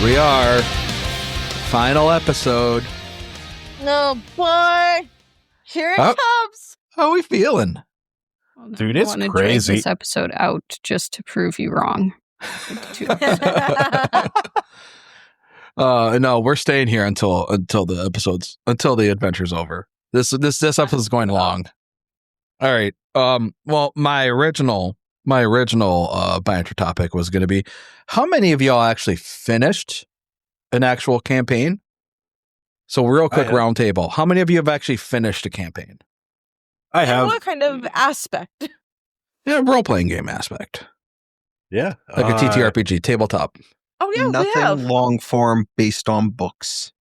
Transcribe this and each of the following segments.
we are. Final episode. No, boy. Here it comes. How are we feeling? Dude, it's I crazy. Drag this episode out just to prove you wrong. No, we're staying here until the adventure's over. This episode's going long. All right. Well, my original banter topic was going to be, how many of y'all actually finished an actual campaign? So real quick round table. How many of you have actually finished a campaign? I have. What kind of aspect? Yeah, role-playing game aspect. Yeah. Like a TTRPG, tabletop. Oh, yeah, we have. Nothing long form based on books.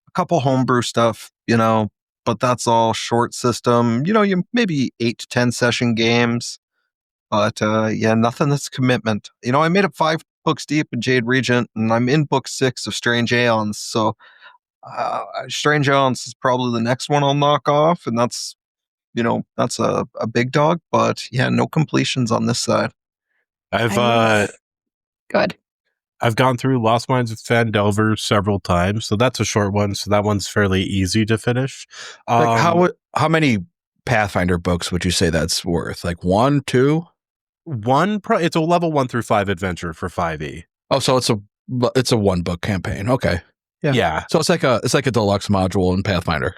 A couple homebrew stuff, but that's all short system. You maybe 8 to 10 session games. But nothing that's commitment. I made it 5 books deep in Jade Regent, and I'm in book 6 of Strange Aeons. So Strange Aeons is probably the next one I'll knock off, and that's a big dog. But yeah, no completions on this side. Good. I've gone through Lost Mines of Phandelver several times, so that's a short one. So that one's fairly easy to finish. Like how many Pathfinder books would you say that's worth? Like 1, 2? It's a level 1 through 5 adventure for 5e. Oh, so it's a 1 book campaign. Okay. Yeah. So it's like a deluxe module in Pathfinder.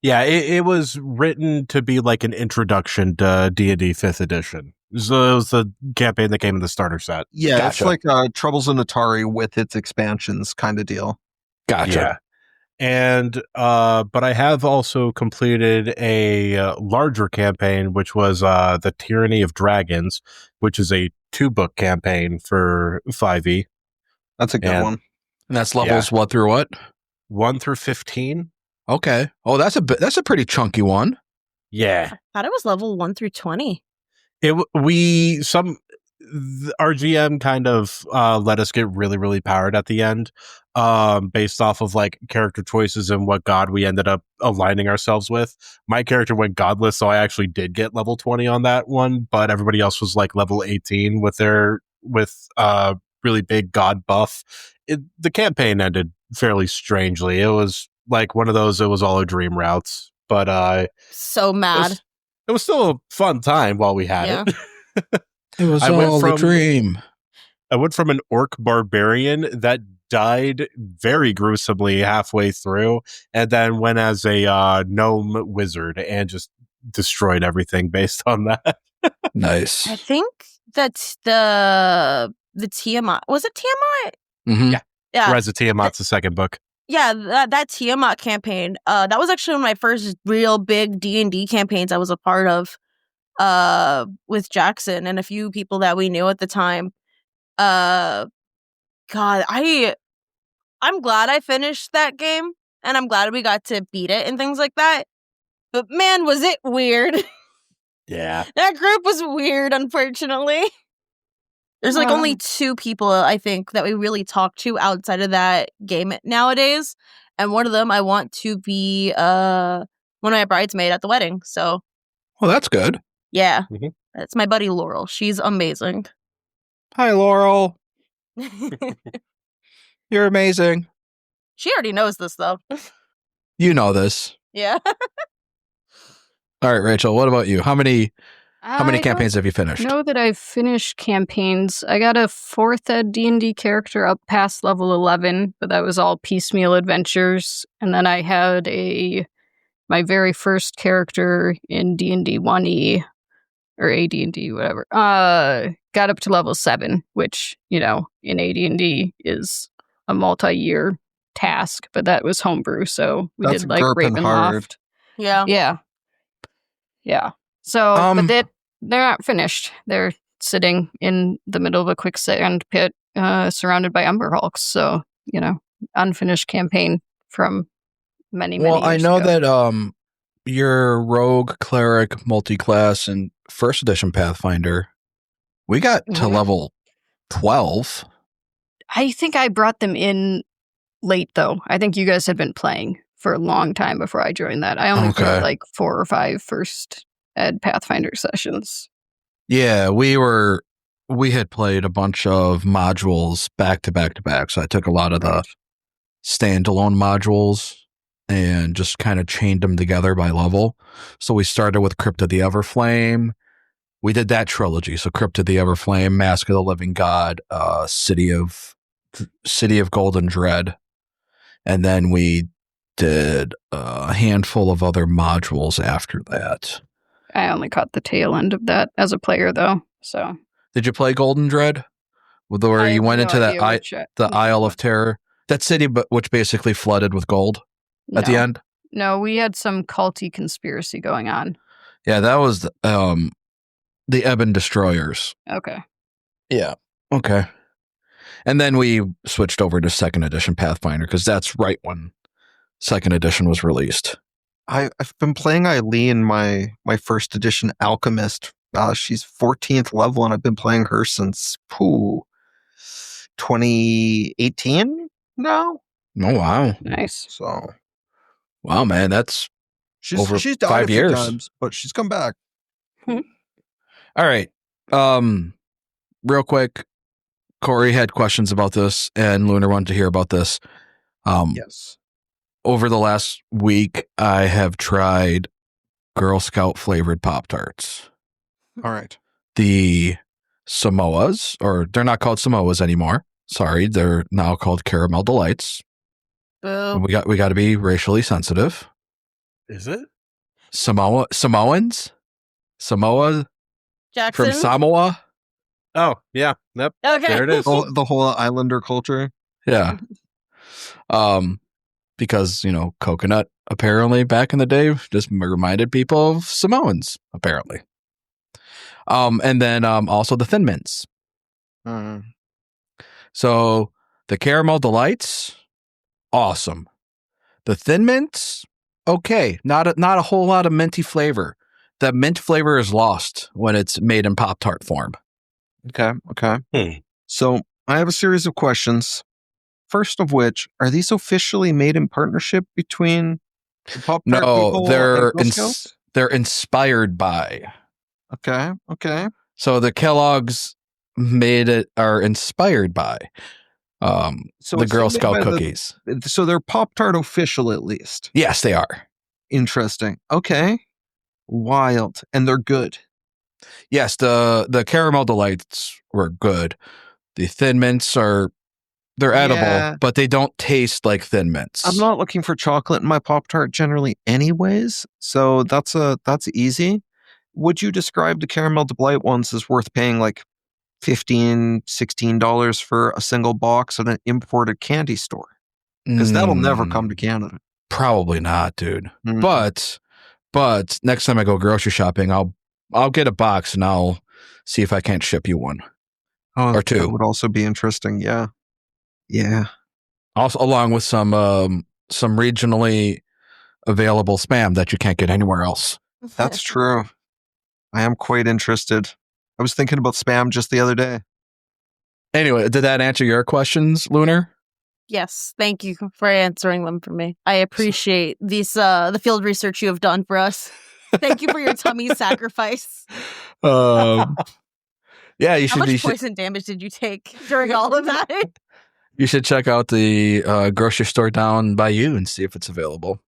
Yeah, it was written to be like an introduction to D&D 5th edition. So it was the campaign that came in the starter set. Yeah, Gotcha. It's like Troubles in Atari with its expansions kind of deal. Gotcha. Yeah. And but I have also completed a larger campaign, which was the Tyranny of Dragons, which is a 2-book campaign for 5e. That's a good one. And that's levels what through what? 1 through 15. Okay. Oh, that's a pretty chunky one. Yeah. I thought it was level 1 through 20. Our GM kind of let us get really, really powered at the end, based off of like character choices and what god we ended up aligning ourselves with. My character went godless, so I actually did get level 20 on that one, but everybody else was like level 18 with really big god buff. The campaign ended fairly strangely. It was like one of those, it was all a dream routes, but So mad. it was still a fun time while we had it. It was all a dream. I went from an orc barbarian that died very gruesomely halfway through, and then went as a gnome wizard and just destroyed everything based on that. Nice. I think that's the Tiamat. Was it Tiamat? Mm-hmm. Yeah. Rise of Tiamat's the second book. Yeah, that Tiamat campaign. That was actually one of my first real big D&D campaigns I was a part of. With Jackson and a few people that we knew at the time. God, I'm glad I finished that game, and I'm glad we got to beat it and things like that. But man, was it weird. Yeah. That group was weird, unfortunately. There's like only 2 people, I think, that we really talk to outside of that game nowadays. And one of them I want to be one of my bridesmaid at the wedding. So, Well, that's good. yeah. Mhm. That's my buddy Laurel. She's amazing. Hi, Laurel. You're amazing. She already knows this stuff. You know this. Yeah. All right, Rachel, what about you? How many campaigns have you finished? I know that I've finished campaigns. I got a 4th ed D&D character up past level 11, but that was all piecemeal adventures. And then I had my very first character in D&D 1E, or AD&D, whatever, got up to level 7, which, in AD&D is a multi-year task, but that was homebrew, so we That's did like Garpin hard. Ravenloft. Yeah. Yeah. So, but they're not finished. They're sitting in the middle of a quicksand pit, surrounded by Umber Hulks. So, unfinished campaign from many years Well, I know ago. that your rogue, cleric, multi-class, and first edition Pathfinder, we got to level 12. I think I brought them in late, though. I think you guys had been playing for a long time before I joined that. I only played like 4 or 5 first ed Pathfinder sessions. Yeah, we were we had played a bunch of modules back to back to back. So I took a lot of the standalone modules and just kind of chained them together by level. So we started with Crypt of the Everflame. We did that trilogy. So Crypt of the Everflame, Mask of the Living God, City of Golden Dread. And then we did a handful of other modules after that. I only caught the tail end of that as a player, though. So Did you play Golden Dread? Where you went into that the Isle of Terror? That city, but which basically flooded with gold at the end? No, we had some culty conspiracy going on. Yeah, that was the Ebon Destroyers. Okay. Yeah. Okay. And then we switched over to 2nd edition Pathfinder because that's right when 2nd edition was released. I've been playing Eileen, my 1st edition Alchemist. She's 14th level, and I've been playing her since 2018 now. Oh, wow. Nice. So, wow, man, that's over she's died 5 a few years. times, but she's come back. All right. Real quick, Corey had questions about this, and Lunar wanted to hear about this. Yes. Over the last week, I have tried Girl Scout flavored Pop-Tarts. All right. The Samoas, or they're not called Samoas anymore. Sorry, they're now called Caramel Delights. Boo. We got to be racially sensitive. Is it? Samoans? Samoa Jackson? from Samoa? Oh, yeah. Yep. Okay. There it is. The whole Islander culture. Yeah. Because, coconut apparently back in the day just reminded people of Samoans, apparently. And then also the Thin Mints. So the Caramel Delights, awesome. The Thin Mints, okay. Not a whole lot of minty flavor. The mint flavor is lost when it's made in Pop-Tart form. Okay. So I have a series of questions. First of which, are these officially made in partnership between the Pop-Tart people they're and Girl Scouts? they're inspired by. Okay. So the Kellogg's are inspired by So the it's Girl made Scout by cookies. So they're Pop-Tart official, at least. Yes, they are. Interesting. Okay. Wild. And they're good. Yes, the Caramel Delights were good. The Thin Mints they're edible, Yeah. but they don't taste like Thin Mints. I'm not looking for chocolate in my Pop-Tart generally anyways, so that's easy. Would you describe the Caramel Delight ones as worth paying like $15, $16 for a single box at an imported candy store? Because that'll never come to Canada. Probably not, dude. Mhm. But next time I go grocery shopping, I'll get a box and I'll see if I can't ship you one or two. That would also be interesting. Yeah. Also, along with some regionally available spam that you can't get anywhere else. That's true. I am quite interested. I was thinking about spam just the other day. Anyway, did that answer your questions, Lunar? Yes, thank you for answering them for me. I appreciate the field research you have done for us. Thank you for your tummy sacrifice. Yeah, you How should. much poison damage did you take during all of that? You should check out the grocery store down by you and see if it's available.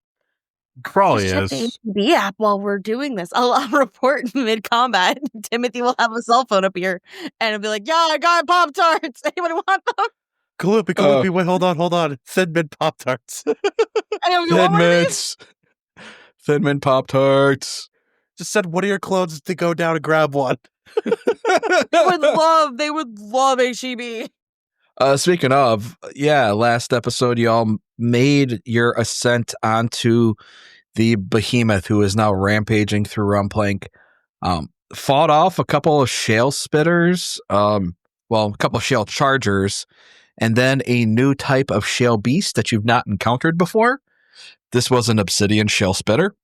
Probably Just check is. the app while we're doing this. I'll report mid-combat. Timothy will have a cell phone up here and it'll be like, yeah, I got Pop-Tarts. Anybody want them? Kulupi, wait, hold on. Thin Mint Pop-Tarts. Thin Mints. Thin Mint Pop-Tarts. Just send one of your clones to go down and grab one. They would love HEB. Speaking of, last episode, y'all made your ascent onto the behemoth who is now rampaging through Rumplank. Fought off a couple of shale spitters, a couple of shale chargers, and then a new type of shale beast that you've not encountered before. This was an obsidian shale spitter.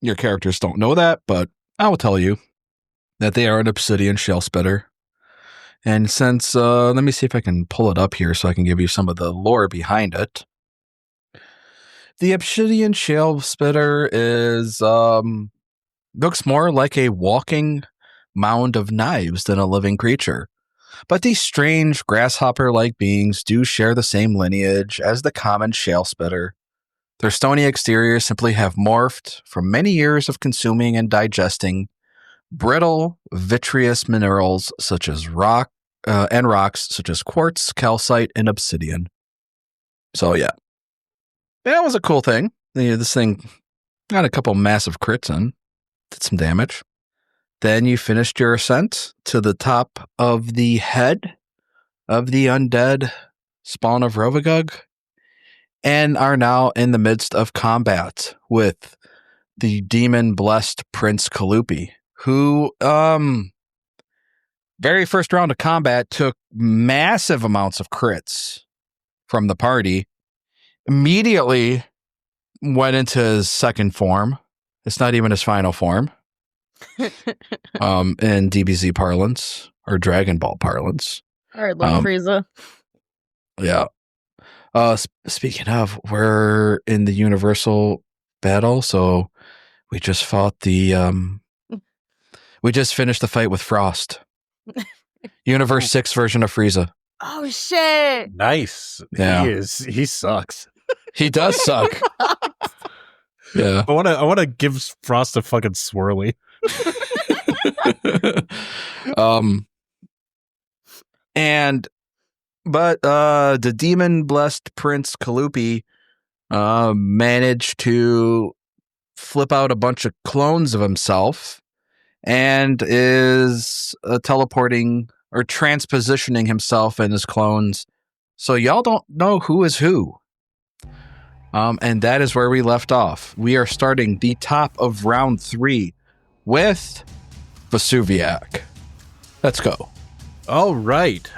Your characters don't know that, but I will tell you that they are an obsidian shale spitter. And since, let me see if I can pull it up here so I can give you some of the lore behind it. The obsidian shale spitter is, looks more like a walking mound of knives than a living creature. But these strange grasshopper-like beings do share the same lineage as the common shale spitter. Their stony exteriors simply have morphed from many years of consuming and digesting brittle, vitreous minerals such as rocks such as quartz, calcite, and obsidian. So yeah, that was a cool thing. This thing got a couple massive crits in, did some damage. Then you finished your ascent to the top of the head of the undead spawn of Rovagug, and are now in the midst of combat with the demon-blessed Prince Kulupi, who, very first round of combat took massive amounts of crits from the party, immediately went into his second form. It's not even his final form. In DBZ parlance, or Dragon Ball parlance. All right, little Frieza. Yeah. Speaking of, we're in the Universal battle, so we just fought we just finished the fight with Frost. Universe 6 version of Frieza. Oh shit! Nice. Yeah. He sucks. He does suck. Yeah. I wanna give Frost a fucking swirly. But the demon blessed Prince Kulupi managed to flip out a bunch of clones of himself and is teleporting or transpositioning himself and his clones, so y'all don't know who is who. And that is where we left off. We are starting the top of round 3 with Vesuviac. Let's go. All right.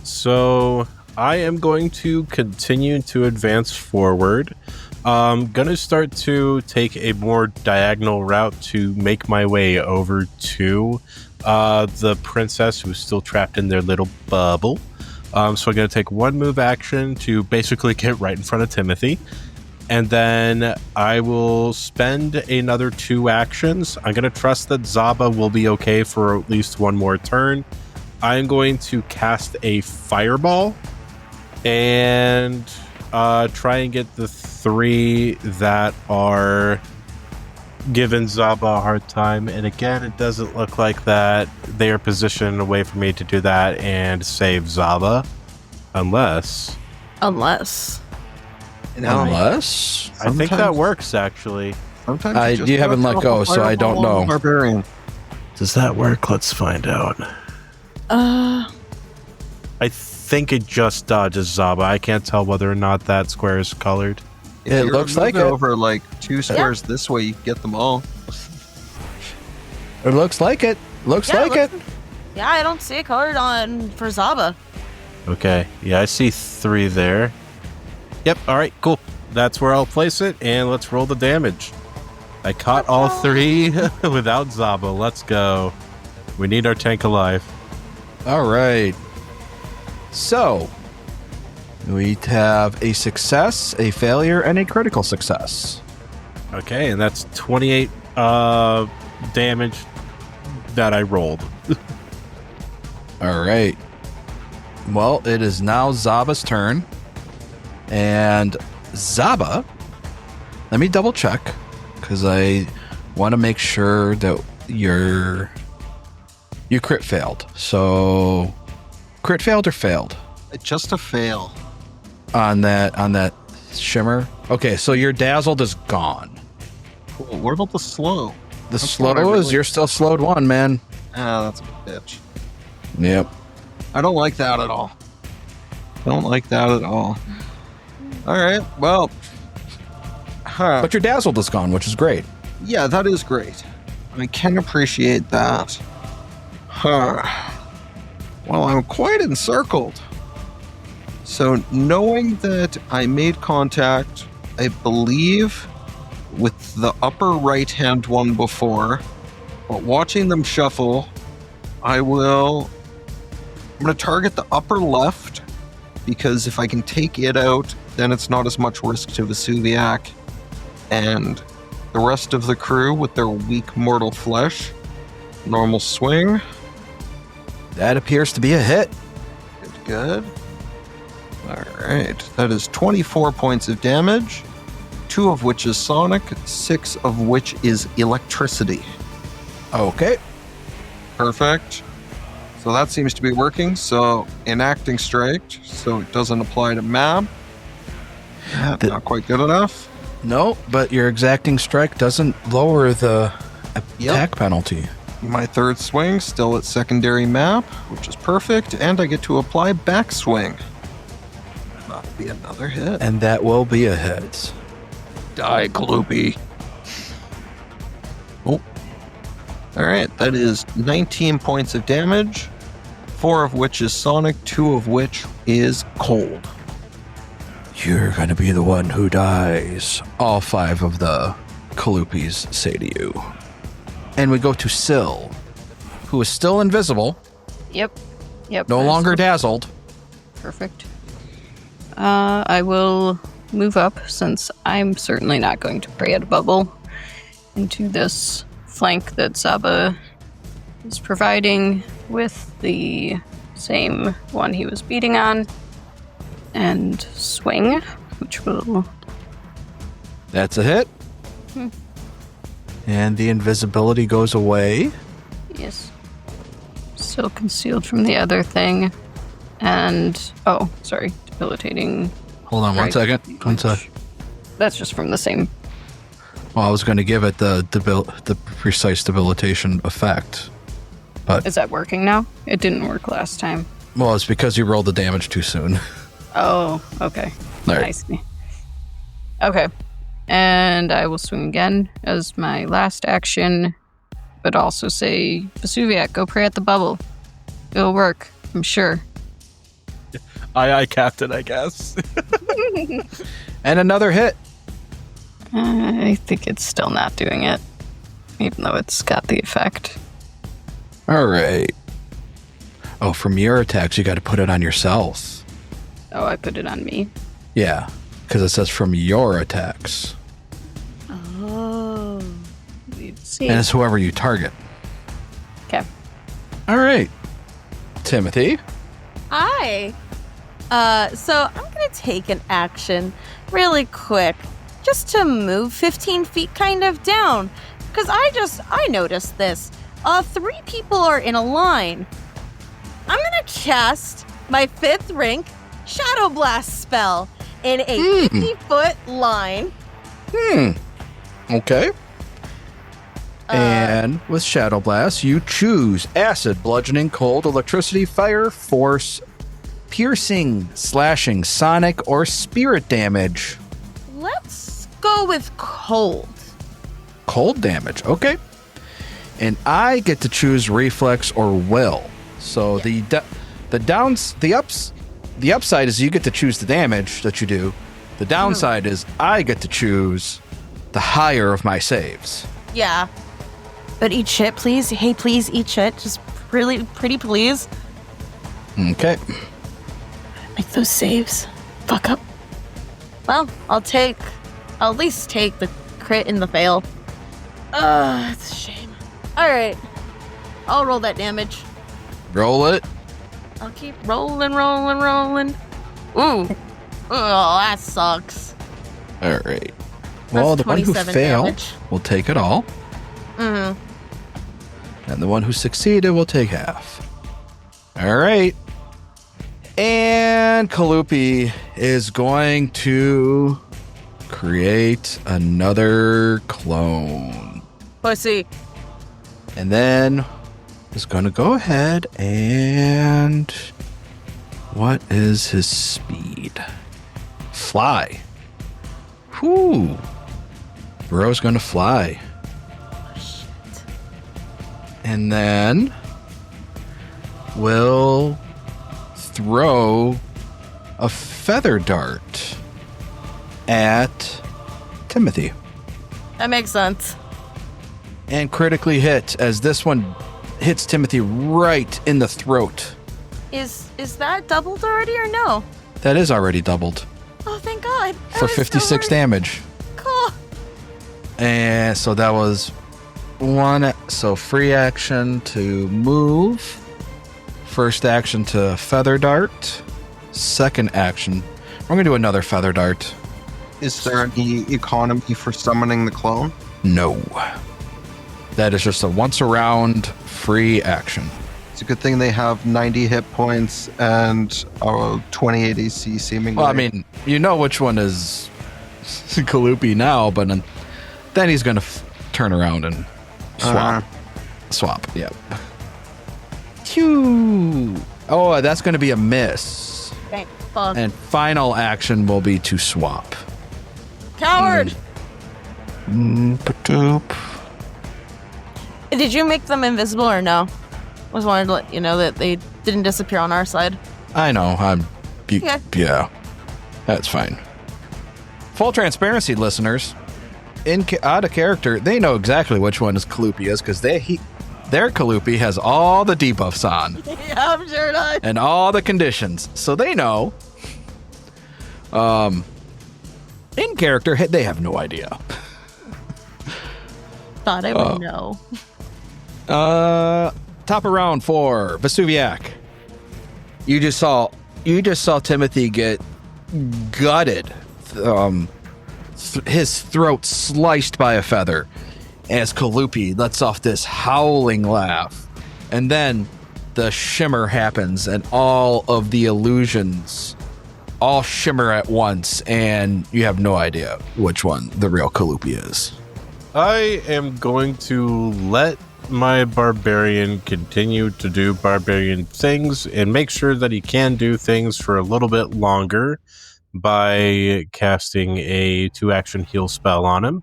So I am going to continue to advance forward. I'm going to start to take a more diagonal route to make my way over to the princess who's still trapped in their little bubble. So I'm going to take one move action to basically get right in front of Timothy. And then I will spend another 2 actions. I'm going to trust that Zaba will be okay for at least one more turn. I'm going to cast a fireball and try and get the 3 that are giving Zaba a hard time. And again, it doesn't look like that they are positioned away for me to do that and save Zaba. Unless. Unless? I think that works, actually. Sometimes You haven't let go, so I don't know. Barbarian. Does that work? Let's find out. I think it just dodges Zaba. I can't tell whether or not that square is colored. If It you looks move like it. over like 2 squares this way, you get them all. It looks like it. Yeah, I don't see it colored on for Zaba. Okay. Yeah, I see 3 there. Yep. All right. Cool. That's where I'll place it, and let's roll the damage. I caught all 3 without Zaba. Let's go. We need our tank alive. All right. So, we have a success, a failure, and a critical success. Okay, and that's 28 damage that I rolled. All right. Well, it is now Zaba's turn. And Zaba, let me double check, because I want to make sure that you crit failed. So, crit failed or failed? Just a fail. On that shimmer? Okay, so your dazzled is gone. Cool. What about the slow? The slow is you're still slowed 1, man. Ah, that's a bitch. Yep. I don't like that at all. All right, well. But your dazzled is gone, which is great. Yeah, that is great. I can appreciate that. Well, I'm quite encircled. So, knowing that I made contact, I believe, with the upper right-hand one before, but watching them shuffle, I'm going to target the upper left, because if I can take it out, then it's not as much risk to Vesuviac. And the rest of the crew, with their weak mortal flesh, Normal swing. That appears to be a hit. Good. All right. That is 24 points of damage, 2 of which is sonic, 6 of which is electricity. Okay. Perfect. So that seems to be working. So enacting strike, so it doesn't apply to Mab. Not quite good enough. No, but your exacting strike doesn't lower the attack penalty. My third swing, still at secondary map, which is perfect, and I get to apply backswing. That'll be another hit. And that will be a hit. Die, Kulupi. Oh. All right, that is 19 points of damage, 4 of which is sonic, 2 of which is cold. You're going to be the one who dies. All 5 of the Kulupis say to you. And we go to Syl, who is still invisible. Yep. No longer dazzled. Perfect. I will move up, since I'm certainly not going to pray at a bubble, into this flank that Saba is providing with the same one he was beating on. And swing, which will... That's a hit. And the invisibility goes away. Yes. Still concealed from the other thing. And... Oh, sorry. Debilitating... Hold on one second. One sec. That's just from the same... Well, I was going to give it the precise debilitation effect. But Is that working now? It didn't work last time. Well, it's because you rolled the damage too soon. Oh, okay. All right. I see. Okay. And I will swing again as my last action, but also say, Vesuviac, go pray at the bubble. It'll work, I'm sure. Aye, Captain, I guess. And another hit. I think it's still not doing it, even though it's got the effect. All right. Oh, from your attacks, you got to put it on yourself. Oh, I put it on me? Yeah, because it says from your attacks. Oh. Let's see. And it's whoever you target. Okay. All right. Timothy. Hi. So I'm going to take an action really quick just to move 15 feet kind of down. Because I noticed this. 3 people are in a line. I'm going to cast my 5th rank Shadow Blast spell in a 50-foot line. Okay. And with Shadow Blast, you choose acid, bludgeoning, cold, electricity, fire, force, piercing, slashing, sonic, or spirit damage. Let's go with cold. Cold damage. Okay. And I get to choose reflex or will. So the upside is you get to choose the damage that you do. The downside is I get to choose the higher of my saves. Yeah. But eat shit, please. Hey, please eat shit. Just really pretty, please. Okay. Make those saves. Fuck up. Well, I'll at least take the crit and the fail. It's a shame. Alright. I'll roll that damage. Roll it. I'll keep rolling. Ooh. Oh, that sucks. All right. Well, the one who 27 failed damage. will take it all. Mm-hmm. And the one who succeeded will take half. All right. And Kulupi is going to create another clone. Pussy. And then is going to go ahead and... What is his speed? Fly. Whew. Bro's going to fly. Oh, shit. And then we'll throw a feather dart at Timothy. That makes sense. And critically hit as this one hits Timothy right in the throat. Is that doubled already or no? That is already doubled Oh, thank God. for 56 damage. Cool. And so that was So free action to move. First action to feather dart. Second action, we're going to do another feather dart. Is there any economy for summoning the clone? No. That is just a once around free action. It's a good thing they have 90 hit points and 28 AC seemingly. Well, I mean, you know which one is Kulupi now, but then he's going to turn around and swap. Swap, yep. Phew. Oh, that's going to be a miss. Thank fuck. And final action will be to swap. Coward! Padoop. Did you make them invisible or no? I just wanted to let you know that they didn't disappear on our side. I know. Okay. Yeah. That's fine. Full transparency, listeners. Out of character, they know exactly which one is Kulupi is because their Kulupi has all the debuffs on. Yeah, I'm sure it does. And all the conditions. So they know. In character, they have no idea. Thought I would know. Top of round 4, Vesuviac. You just saw Timothy get gutted. His throat sliced by a feather as Kulupi lets off this howling laugh. And then the shimmer happens and all of the illusions all shimmer at once and you have no idea which one the real Kulupi is. I am going to let my barbarian continue to do barbarian things and make sure that he can do things for a little bit longer by casting a 2-action heal spell on him.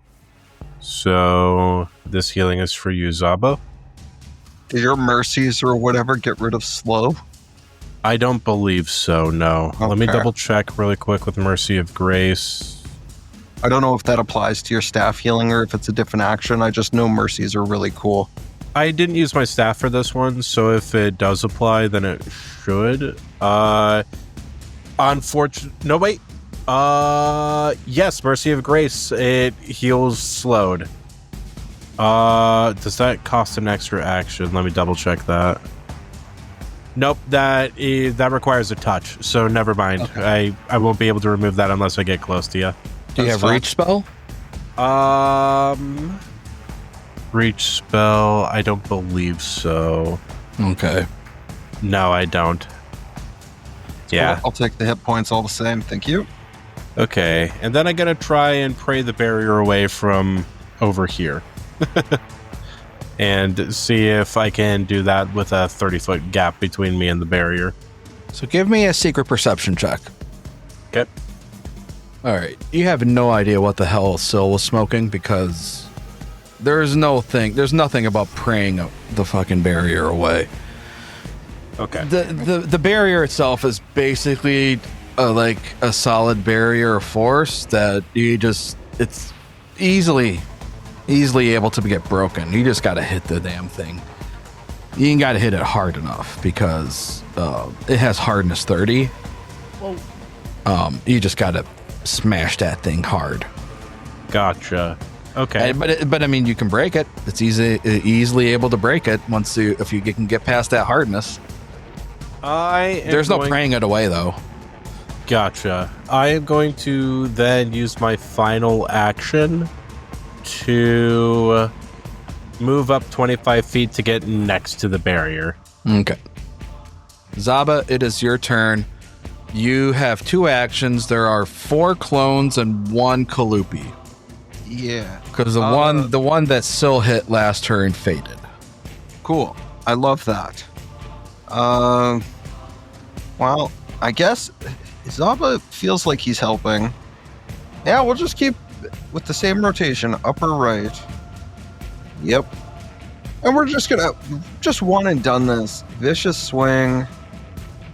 So this healing is for you, Zaba. Did your mercies or whatever get rid of slow? I don't believe so, no. Okay. Let me double check really quick with Mercy of Grace. I don't know if that applies to your staff healing or if it's a different action. I just know mercies are really cool. I didn't use my staff for this one, so if it does apply, then it should. No, wait. Yes, Mercy of Grace. It heals slowed. Does that cost an extra action? Let me double check that. Nope, that requires a touch, so never mind. Okay. I won't be able to remove that unless I get close to you. Do you have reach spell? Reach spell, I don't believe so. Okay. No, I don't. Yeah. Cool. I'll take the hit points all the same. Thank you. Okay, and then I'm going to try and pray the barrier away from over here. And see if I can do that with a 30-foot gap between me and the barrier. So give me a secret perception check. Okay. All right. You have no idea what the hell Syl was smoking because there's nothing about praying the fucking barrier away. Okay. The barrier itself is basically like a solid barrier of force that it's easily able to get broken. You just got to hit the damn thing. You ain't got to hit it hard enough because it has hardness 30. Whoa. You just got to smash that thing hard. Gotcha. Okay. But I mean, you can break it. It's easily able to break it if you can get past that hardness. There's no praying it away though. Gotcha. I am going to then use my final action to move up 25 feet to get next to the barrier. Okay. Zaba, it is your turn. You have 2 actions. There are 4 clones and 1 Kulupi. Yeah. Because the one that Syl hit last turn faded. Cool. I love that. Well, I guess Zaba feels like he's helping. Yeah, we'll just keep with the same rotation, upper right. Yep. And we're just gonna one and done this. Vicious swing,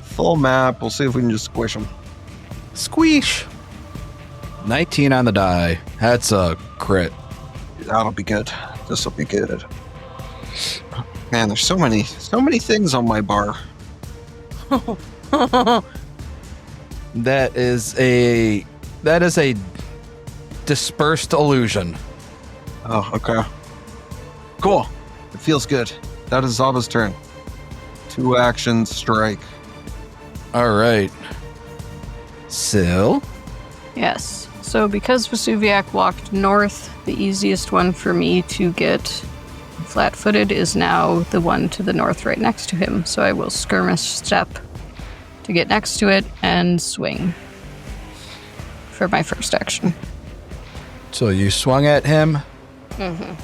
full map. We'll see if we can just squish him. Squeesh. 19 on the die. That's a crit. That'll be good. This will be good. Man, there's so many things on my bar. That is a dispersed illusion. Oh, okay. Cool. It feels good. That is Zaba's turn. 2 actions, strike. All right. Sil? Yes. So because Vesuviac walked north, the easiest one for me to get flat-footed is now the one to the north right next to him. So I will skirmish step to get next to it and swing for my first action. So you swung at him. Mm-hmm.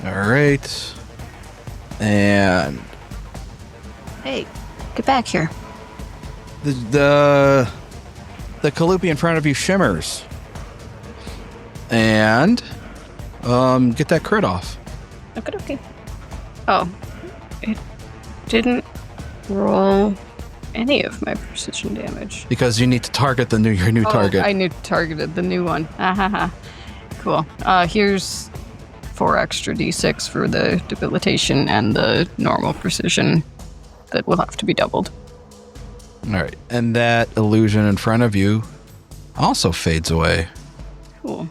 All right. And Hey, get back here. the Kulupi in front of you shimmers. And get that crit off. Okay. Oh, it didn't roll any of my precision damage. Because you need to target your new target. I targeted the new one. Cool. Here's 4 extra d6 for the debilitation and the normal precision that will have to be doubled. All right. And that illusion in front of you also fades away. Cool.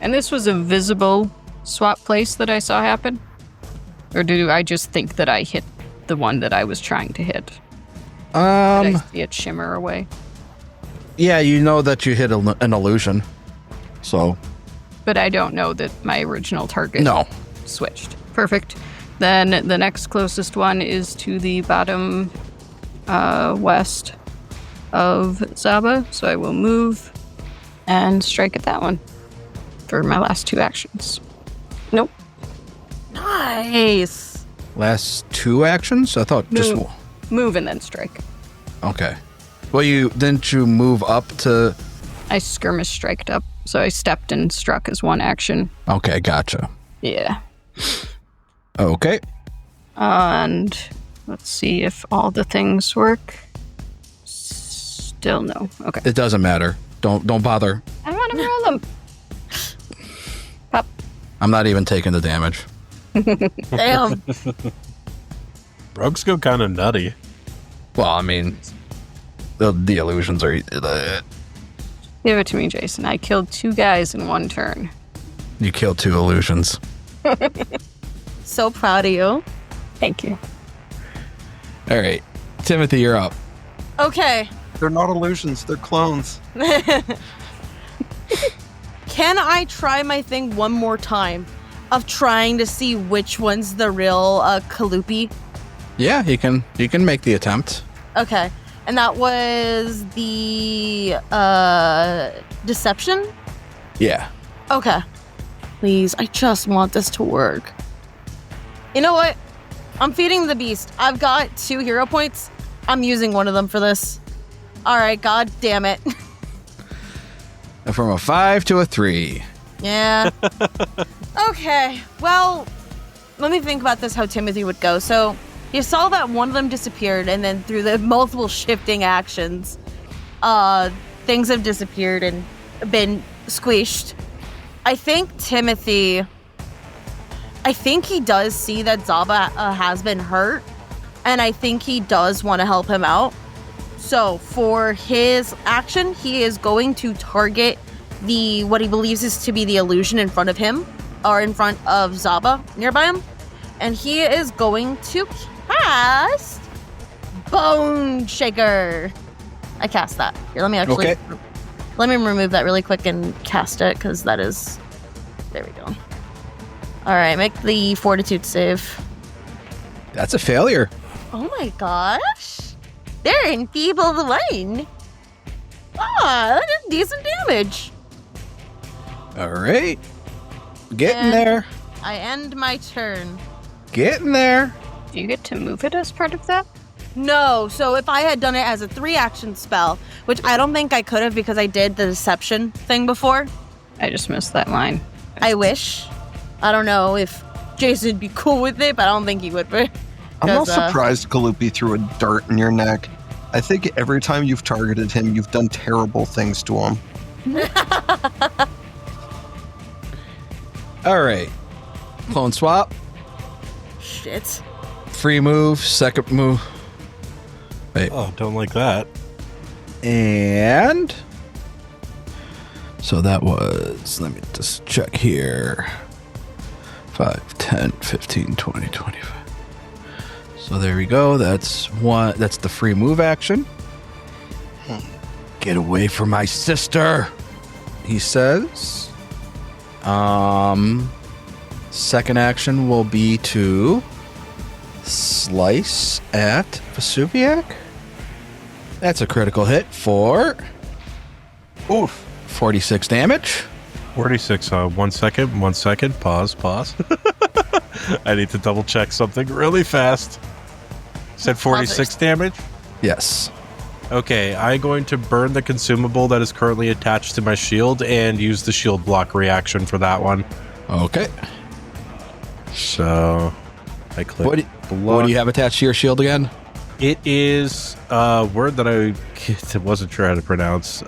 And this was a visible swap place that I saw happen? Or do I just think that I hit the one that I was trying to hit? Did I see it shimmer away? Yeah, you know that you hit an illusion. So. But I don't know that my original target No. switched. Perfect. Then the next closest one is to the bottom west of Zaba. So I will move and strike at that one for my last 2 actions. Nope. Nice. Last 2 actions? I thought just one. Move and then strike. Okay. Well, didn't you move up to? I skirmish striked up, so I stepped and struck as 1 action. Okay, gotcha. Yeah. Okay. And let's see if all the things work. Still no. Okay. It doesn't matter. Don't bother. I want to roll them. Pop. I'm not even taking the damage. Damn. Rogues go kind of nutty. Well, I mean, the illusions are. Give it to me, Jason. I killed 2 guys in 1 turn. You killed 2 illusions. So proud of you. Thank you. All right, Timothy, you're up. Okay. They're not illusions, they're clones. Can I try my thing one more time of trying to see which one's the real Kulupi? Yeah, you can make the attempt. Okay. And that was the deception? Yeah. Okay. Please, I just want this to work. You know what? I'm feeding the beast. I've got 2 hero points. I'm using one of them for this. All right, god damn it. From a 5 to a 3. Yeah. Okay. Well, let me think about this, how Timothy would go. So you saw that one of them disappeared, and then through the multiple shifting actions, things have disappeared and been squished. I think Timothy... I think he does see that Zaba has been hurt, and I think he does want to help him out. So for his action, he is going to target what he believes is to be the illusion in front of him, or in front of Zaba nearby him, and he is going to cast Bone Shaker. I cast that. Here, let me actually... Okay. Let me remove that really quick and cast it, because that is... There we go. Alright, make the fortitude save. That's a failure. Oh my gosh. They're enfeebled 1. Ah, that is decent damage. All right. Getting And there. I end my turn. Getting there. Do you get to move it as part of that? No, so if I had done it as a 3-action spell, which I don't think I could have because I did the deception thing before. I just missed that line. I wish. I don't know if Jason'd be cool with it, but I don't think he would be. I'm not surprised Kulupi threw a dart in your neck. I think every time you've targeted him, you've done terrible things to him. All right. Clone swap. Shit. Free move. Second move. Wait. Oh, don't like that. And so that was, let me just check here. 5, 10, 15, 20, 25. So there we go. That's one. That's the free move action. Get away from my sister, he says. Second action will be to slice at Vesuviac. That's a critical hit for 46 damage. 46. 1 second. 1 second. Pause. I need to double check something really fast. Said 46 damage? Yes. Okay, I'm going to burn the consumable that is currently attached to my shield and use the shield block reaction for that one. Okay. So, I click What do you have attached to your shield again? It is a word that I wasn't sure how to pronounce.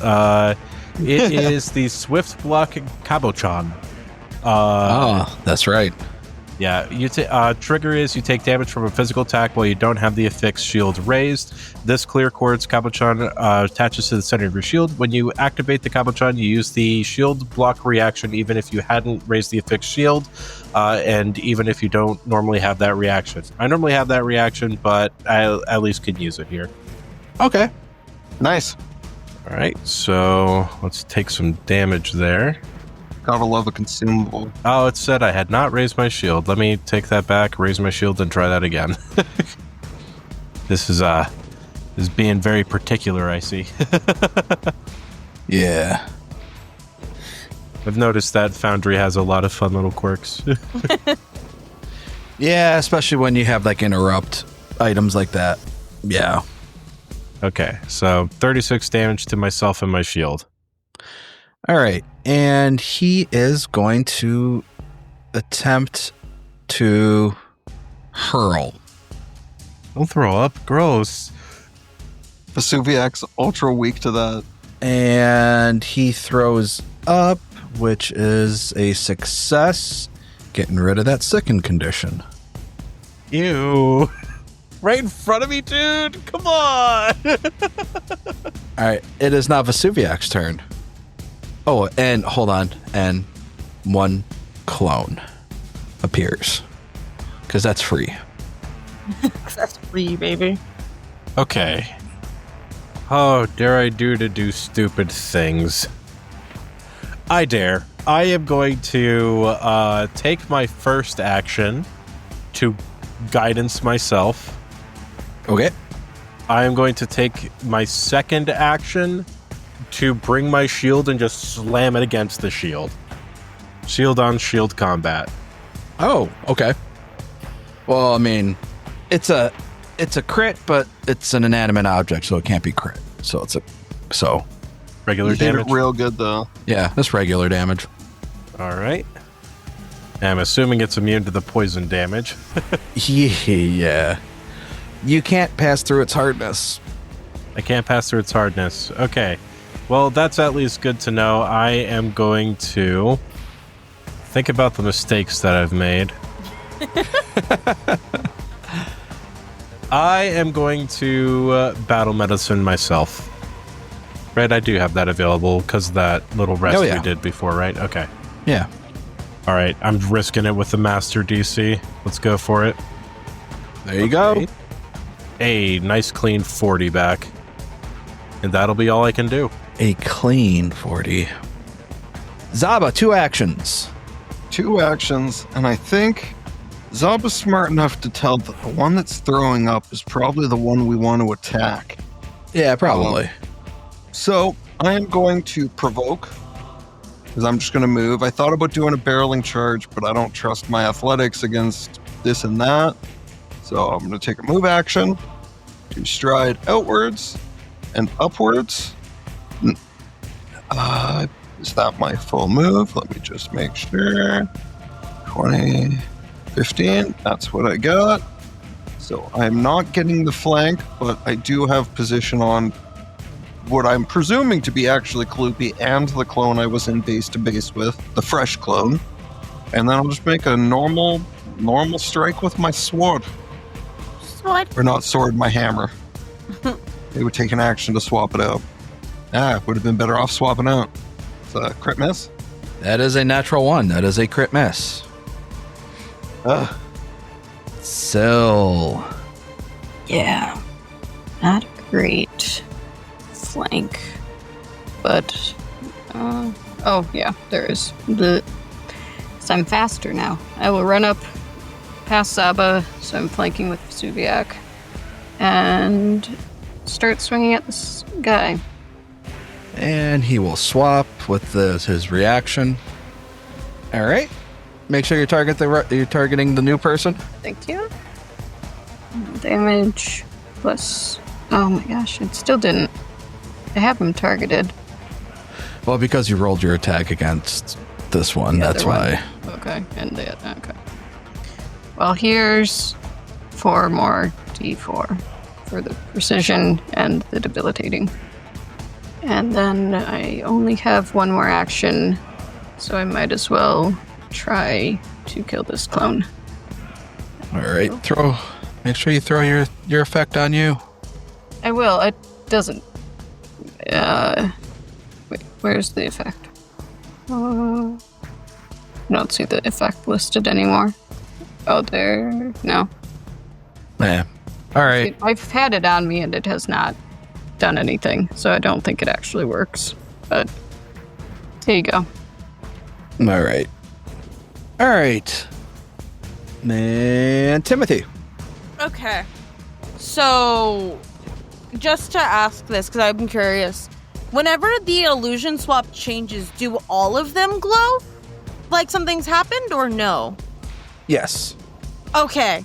It is the Swift Block Kabochan. That's right. Yeah, trigger is you take damage from a physical attack while you don't have the affixed shield raised. This clear quartz Kabochan attaches to the center of your shield. When you activate the Kabochan, you use the shield block reaction even if you hadn't raised the affixed shield, and even if you don't normally have that reaction. I normally have that reaction, but I at least can use it here. Okay. Nice. All right, so let's take some damage there. Gotta love a consumable. Oh, it said I had not raised my shield. Let me take that back, raise my shield, and try that again. This is being very particular, I see. Yeah. I've noticed that Foundry has a lot of fun little quirks. Yeah, especially when you have like interrupt items like that. Yeah. Okay, so 36 damage to myself and my shield. All right. And he is going to attempt to hurl. Don't throw up. Gross. Vesuviac's ultra weak to that. And he throws up, which is a success, getting rid of that sicken condition. Ew. Right in front of me, dude. Come on. All right. It is now Vesuviac's turn. Oh, and hold on. And one clone appears. Because that's free. That's free, baby. Okay. Oh, dare I do stupid things? I dare. I am going to take my first action to guidance myself. Okay. I am going to take my second action to bring my shield and just slam it against the shield. Shield on shield combat. Oh, okay. Well, I mean, it's a crit, but it's an inanimate object, so it can't be crit. So Regular You did damage. it real good though. yeah, that's regular damage. All right. I'm assuming it's immune to the poison damage. Yeah. You can't pass through its hardness. I can't pass through its hardness. Okay. Well, that's at least good to know. I am going to think about the mistakes that I've made. I am going to battle medicine myself. Right, I do have that available because of that little rest we did before, right? Okay. Yeah. All right, I'm risking it with the Master DC. Let's go for it. There you go. A nice clean 40 back. And that'll be all I can do. A clean 40. Zaba, 2 actions. 2 actions, and I think Zaba's smart enough to tell that the one that's throwing up is probably the one we want to attack. Yeah, probably. So I am going to provoke, because I'm just going to move. I thought about doing a barreling charge, but I don't trust my athletics against this and that. So I'm going to take a move action to stride outwards and upwards. Is that my full move? Let me just make sure. 20, 15, that's what I got. So I'm not getting the flank, but I do have position on what I'm presuming to be actually Kulupi and the clone I was in base to base with, the fresh clone. And then I'll just make a normal strike with my sword. Sword. Or not sword, my hammer. It would take an action to swap it out. Would have been better off swapping out. It's a crit miss. That is a natural 1. That is a crit miss. Syl. Yeah. Not a great flank. But, oh yeah, there is. So I'm faster now. I will run up past Saba, so I'm flanking with Vesuviac, and start swinging at this guy. And he will swap with his reaction. All right. Make sure you're targeting the new person. Thank you. Damage plus... Oh my gosh, it still didn't. I have him targeted. Well, because you rolled your attack against this one, that's why. Okay, and that. Okay. Well, here's 4 more D4 for the precision and the debilitating. And then I only have 1 more action, so I might as well try to kill this clone. All right, make sure you throw your effect on you. I will. It doesn't. Wait, where's the effect? I don't see the effect listed anymore. Oh, there. No. Yeah. All right. I've had it on me and it has not done anything, so I don't think it actually works. But here you go. All right. All right. And Timothy. Okay. So, just to ask this, because I'm curious. Whenever the illusion swap changes, do all of them glow? Like something's happened or no? Yes. Okay.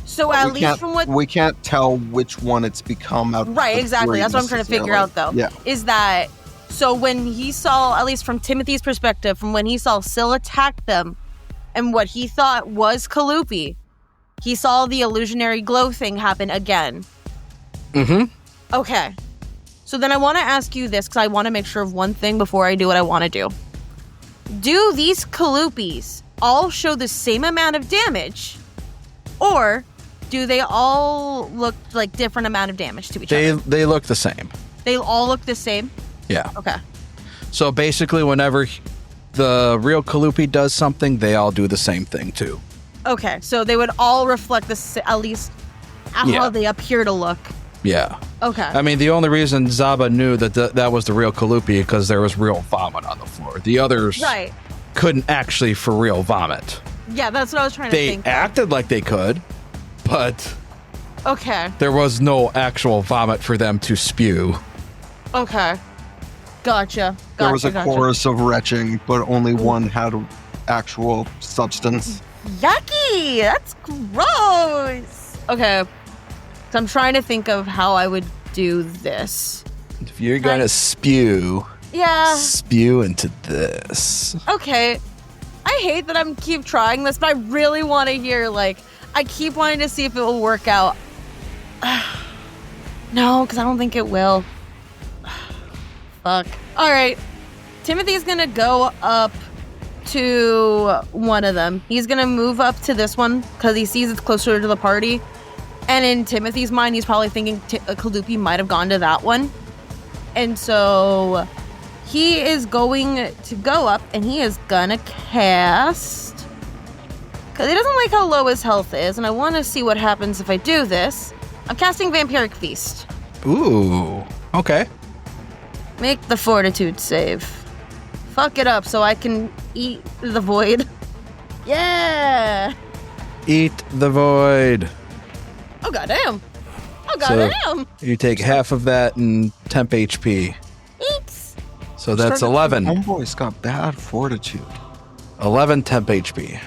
So at least from what... We can't tell which one it's become out of Right, exactly. That's what I'm trying to figure out, though. Yeah. Is that... So when he saw, at least from Timothy's perspective, from when he saw Syl attack them, and what he thought was Kulupi, he saw the illusionary glow thing happen again. Mm-hmm. Okay. So then I want to ask you this, because I want to make sure of one thing before I do what I want to do. Do these Kulupis all show the same amount of damage? Or do they all look like different amount of damage to each other? They look the same. They all look the same? Yeah. Okay. So basically, whenever the real Kulupi does something, they all do the same thing too. Okay, so they would all reflect at least how they appear to look. Yeah. Okay. I mean, the only reason Zaba knew that was the real Kulupi because there was real vomit on the floor. The others couldn't actually for real vomit. Yeah, that's what I was trying to think. They acted like they could, but there was no actual vomit for them to spew. Okay. Gotcha. There was a chorus of retching, but only one had actual substance. Yucky! That's gross! Okay. So I'm trying to think of how I would do this. If you're going to spew into this. Okay. I hate that I'm keep trying this, but I really want to hear, I keep wanting to see if it will work out. No, because I don't think it will. Fuck. All right. Timothy's going to go up to one of them. He's going to move up to this one because he sees it's closer to the party. And in Timothy's mind, he's probably thinking Kulupi might have gone to that one. And so he is going to go up and he is going to cast... Because he doesn't like how low his health is, and I want to see what happens if I do this. I'm casting Vampiric Feast. Ooh. Okay. Make the Fortitude save. Fuck it up so I can eat the void. Yeah! Eat the void. Oh, goddamn. Oh, goddamn. So you take half of that and temp HP. Eeps. So that's 11. Homeboy's got bad fortitude. 11 temp HP.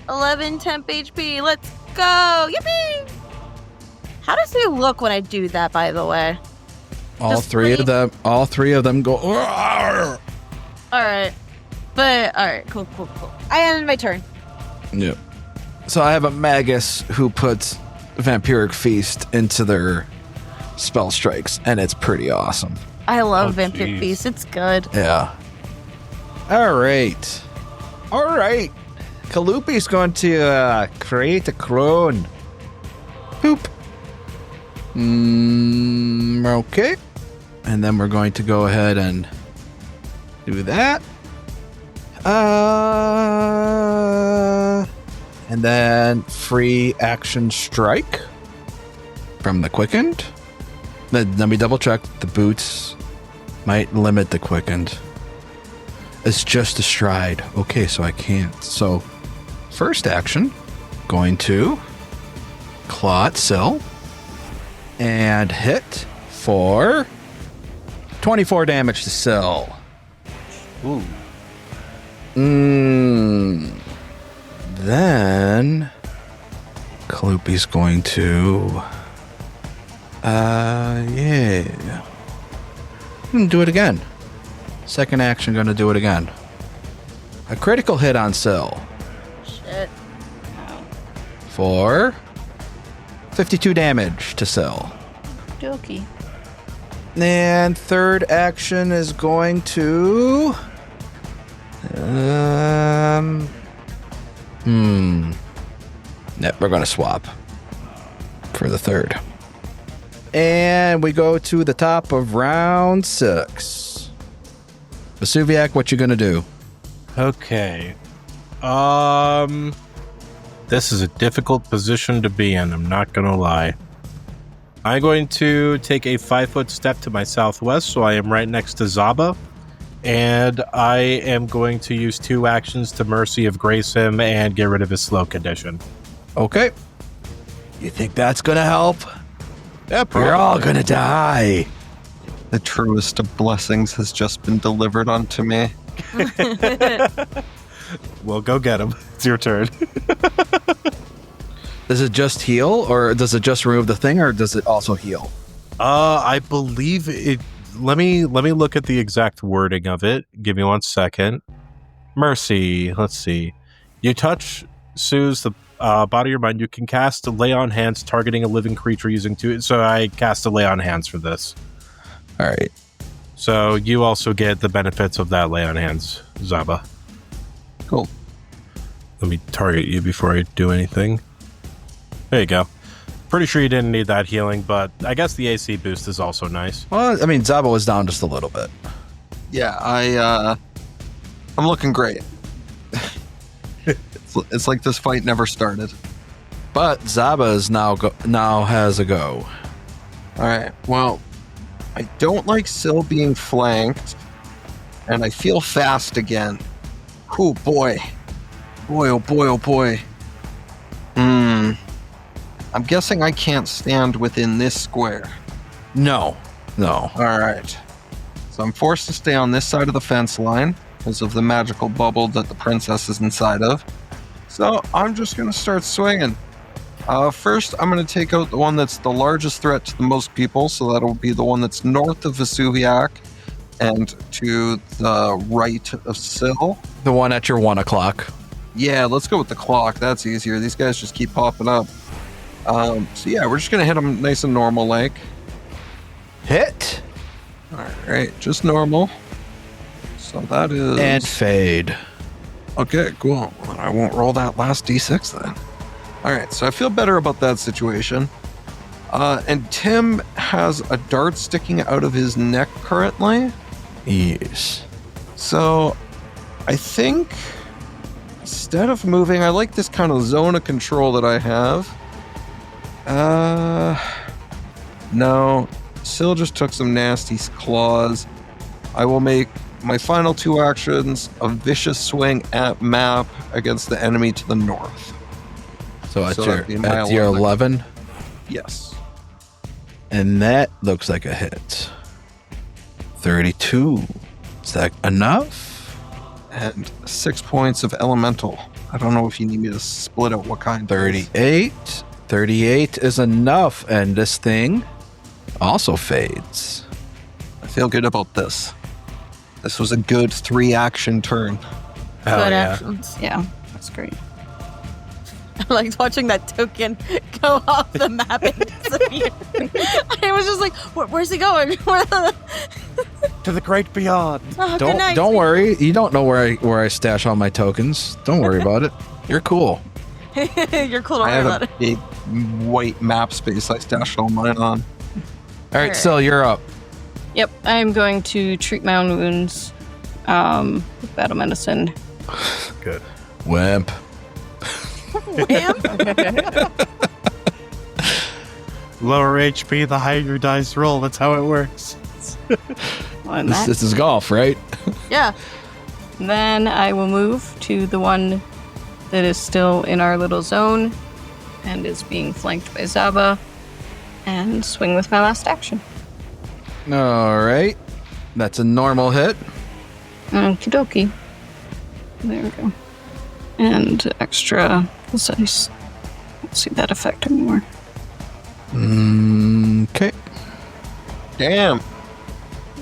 11 temp HP. Let's go. Yippee! How does he look when I do that, by the way? All three of them go. Arr! All right. But, all right. Cool. I ended my turn. Yep. So I have a Magus who puts Vampiric Feast into their spell strikes, and it's pretty awesome. I love Vampiric Feast. It's good. Yeah. All right. Kulupi's going to create a clone. Poop. Okay. And then we're going to go ahead and do that. And then free action strike from the quickened. Then let me double check. The boots might limit the quickened. It's just a stride. Okay, so I can't. So first action, going to claw at Syl and hit for 24 damage to Syl. Ooh. Then Kulupi's going to do it again. Second action, gonna do it again. A critical hit on Syl Shit. for 52 damage to Syl. Dokey. And third action is going to Yep, we're gonna swap for the third. And we go to the top of round 6. Vesuviac, what you gonna do? Okay. This is a difficult position to be in, I'm not gonna lie. I'm going to take a 5-foot step to my southwest, so I am right next to Zaba. And I am going to use 2 actions to Mercy of Grace him and get rid of his slow condition. Okay. You think that's gonna help? Yep, We're all gonna die. The truest of blessings has just been delivered unto me. Well, go get him. It's your turn. Does it just heal, or does it just remove the thing, or does it also heal? I believe it. Let me look at the exact wording of it. Give me 1 second. Mercy. Let's see. You touch, soothes the body or mind. You can cast a lay on hands targeting a living creature using 2. So I cast a lay on hands for this. All right. So you also get the benefits of that lay on hands, Zaba. Cool. Let me target you before I do anything. There you go. Pretty sure you didn't need that healing, but I guess the AC boost is also nice. Well, I mean, Zaba was down just a little bit. Yeah, I'm looking great. It's like this fight never started. But Zaba is now has a go. All right. Well, I don't like Syl being flanked, and I feel fast again. Oh boy, oh boy, oh boy. I'm guessing I can't stand within this square. No. All right. So I'm forced to stay on this side of the fence line because of the magical bubble that the princess is inside of. So I'm just going to start swinging. First, I'm going to take out the one that's the largest threat to the most people. So that'll be the one that's north of Vesuviac and to the right of Syl. The one at your 1 o'clock. Yeah, let's go with the clock. That's easier. These guys just keep popping up. So yeah, we're just going to hit them nice and normal like. Hit. All right, just normal. So that is... And fade. Okay, cool. I won't roll that last d6 then. All right, so I feel better about that situation. And Tim has a dart sticking out of his neck currently. Yes. So I think instead of moving, I like this kind of zone of control that I have. No. Syl just took some nasty claws. I will make my final 2 actions a vicious swing at map against the enemy to the north. So at that'd be my your 11? Yes. And that looks like a hit. 32. Is that enough? And 6 points of elemental. I don't know if you need me to split out what kind. 38. 38 is enough, and this thing also fades. I feel good about this. This was a good 3-action turn. Hell Good yeah. actions. Yeah, that's great. I liked watching that token go off the map and disappear. I was just like, where's he going? To the great beyond. Oh, good night. Don't worry. You don't know where I stash all my tokens. Don't worry about it. You're cool. You're cool. Don't I worry have about a big white map space I stashed all mine on. All right, Syl, you're up. Yep, I'm going to treat my own wounds with battle medicine. Good. Wimp. Wham! Lower HP, the higher your dice roll. That's how it works. On that. This is golf, right? Yeah. Then I will move to the one that is still in our little zone and is being flanked by Zaba and swing with my last action. All right. That's a normal hit. Okie dokie. There we go. And extra dice. Don't see that effect anymore. Okay. Damn.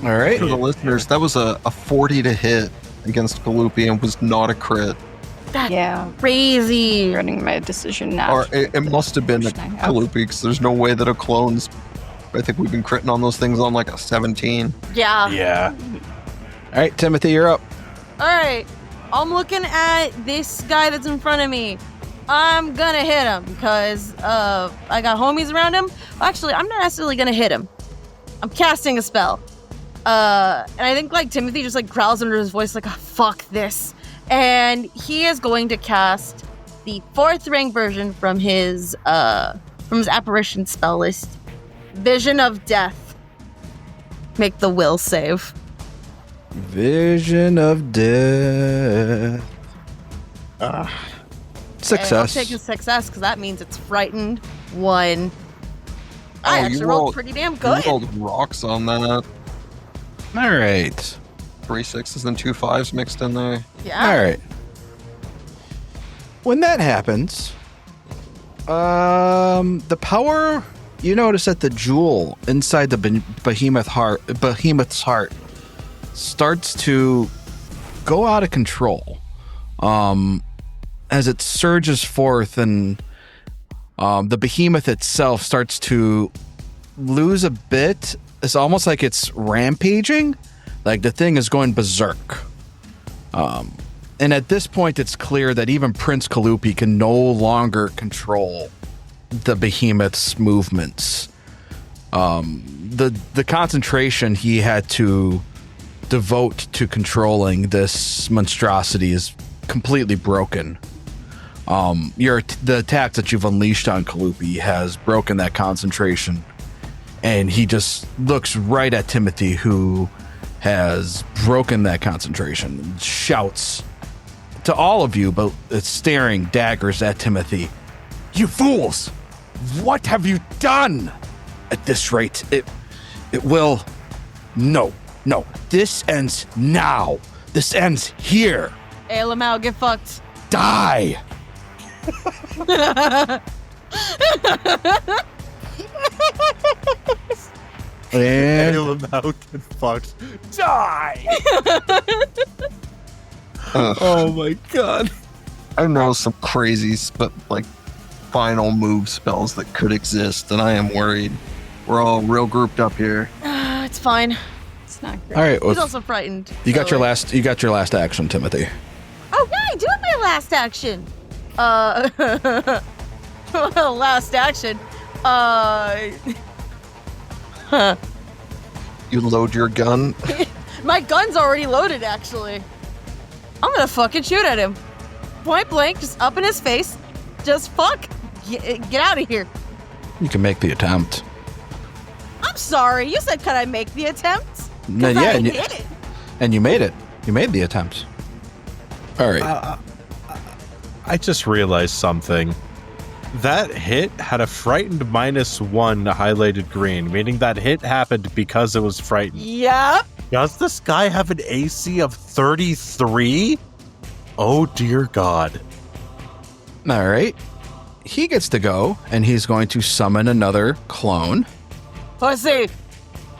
All right. For the listeners, that was a 40 to hit against Kulupi and was not a crit. That's Yeah, crazy. regretting my decision now. Or it must have been a Push that out. Kulupi because there's no way that a clone's. I think we've been critting on those things on like a 17. Yeah. Yeah. All right, Timothy, you're up. All right. I'm looking at this guy that's in front of me. I'm gonna hit him because I got homies around him. Actually, I'm not necessarily gonna hit him. I'm casting a spell. And I think like Timothy just like growls under his voice like, oh, fuck this. And he is going to cast the 4th rank version from his apparition spell list. Vision of Death. Make the will save. Vision of death. Success. I'll take a success because that means it's frightened. 1. I Oh, you actually rolled rolled- pretty damn You good. rolled rocks on that. All right. 3 6s and 2 5s mixed in there. Yeah. All right. When that happens, the power, you notice that the jewel inside the behemoth's heart starts to go out of control as it surges forth, and the behemoth itself starts to lose a bit. It's almost like it's rampaging, like the thing is going berserk. And at this point, it's clear that even Prince Kulupi can no longer control the behemoth's movements. The concentration he had to devote to controlling this monstrosity is completely broken. The attack that you've unleashed on Kulupi has broken that concentration, and he just looks right at Timothy, who has broken that concentration, and shouts to all of you, but it's staring daggers at Timothy. You fools! What have you done? At this rate, it will... No. This ends now. This ends here. Hey, Lamau, get fucked. Die! And Out and fucked. die! Oh my god. I know some crazy, but like final move spells that could exist, and I am worried. We're all real grouped up here. It's fine. It's not great. All right, He's well, also frightened. you got so, your like- last action, Timothy. Oh, yeah, I do have my last action. Last action. You load your gun. My gun's already loaded, actually. I'm gonna fucking shoot at him. Point blank, just up in his face. Just fuck. Get out of here. You can make the attempt. I'm sorry. You said, could I make the attempt? 'Cause No, I yeah, did it. and you made it. You made the attempt. All right. I just realized something. That hit had a frightened -1 highlighted green, meaning that hit happened because it was frightened. Yep. Does this guy have an AC of 33? Oh dear God. All right. He gets to go, and he's going to summon another clone. Pussy.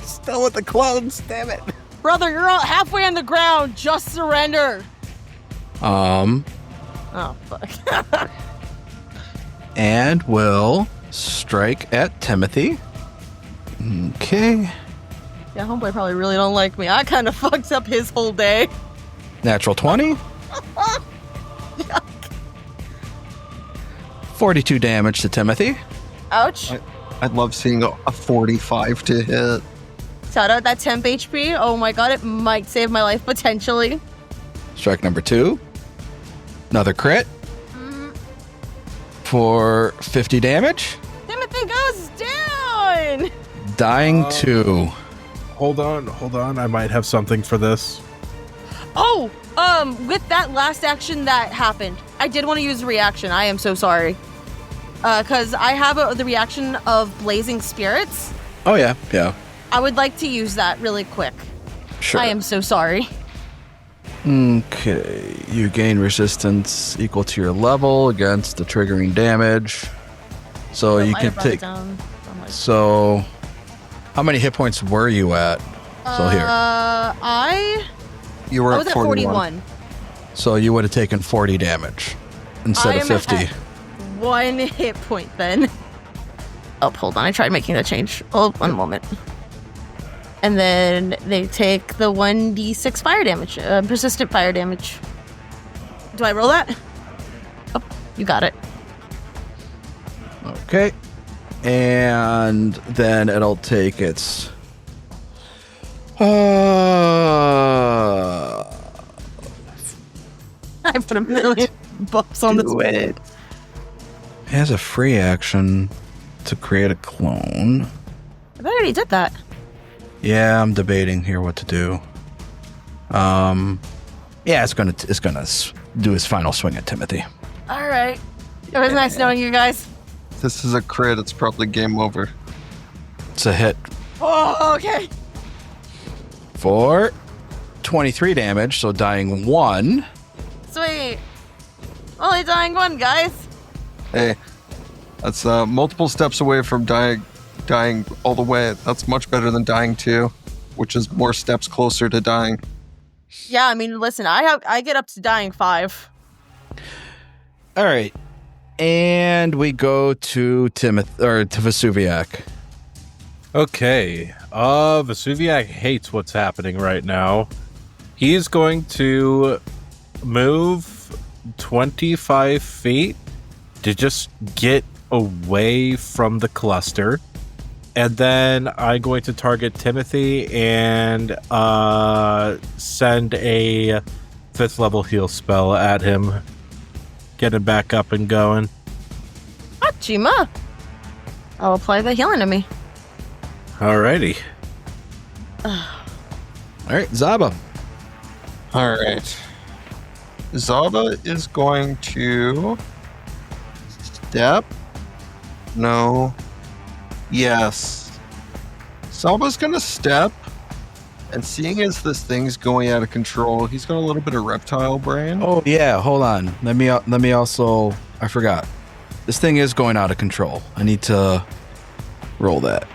Still with the clones, damn it. Brother, you're all halfway on the ground. Just surrender. Oh, fuck. And will strike at Timothy. Okay. Yeah, homeboy probably really don't like me. I kind of fucked up his whole day. Natural 20. 42 damage to Timothy. Ouch. I'd love seeing a 45 to hit. Shout out that temp HP. Oh my god, it might save my life potentially. Strike number 2. Another crit. for 50 damage. Timothy goes down. Dying 2. Hold on. I might have something for this. Oh, with that last action that happened, I did want to use a reaction. I am so sorry. Because I have the reaction of Blazing Spirits. Oh, yeah. Yeah. I would like to use that really quick. Sure. I am so sorry. Okay. You gain resistance equal to your level against the triggering damage. So you can take... So, how many hit points were you at? So here. You were I was at at 41. 41. So you would have taken 40 damage instead of 50. At 1 hit point then. Oh, hold on. I tried making that change. Oh, one moment. And then they take the 1d6 fire damage, persistent fire damage. Do I roll that? Oh, you got it. Okay. And then it'll take its... I put a million buffs on Do it. It has a free action to create a clone. I already did that. Yeah, I'm debating here what to do. Yeah, it's gonna do his final swing at Timothy. All right. It was nice knowing you guys. This is a crit. It's probably game over. It's a hit Oh, okay. for 23 damage, so dying 1. Sweet. Only dying 1, guys. Hey, that's multiple steps away from dying all the way. That's much better than dying 2, which is more steps closer to dying. Yeah, I mean, listen, I get up to dying 5. All right, and we go to Vesuviac. Okay. Vesuviac hates what's happening right now. He's going to move 25 feet to just get away from the cluster. And then I'm going to target Timothy and send a 5th level heal spell at him. Get him back up and going. Achima. I'll apply the healing to me. Alrighty. All right, Zaba. All right. Zaba is going to step. No. Yes. Zaba's going to step. And seeing as this thing's going out of control, he's got a little bit of reptile brain. Oh yeah, hold on. Let me also. I forgot. This thing is going out of control. I need to roll that.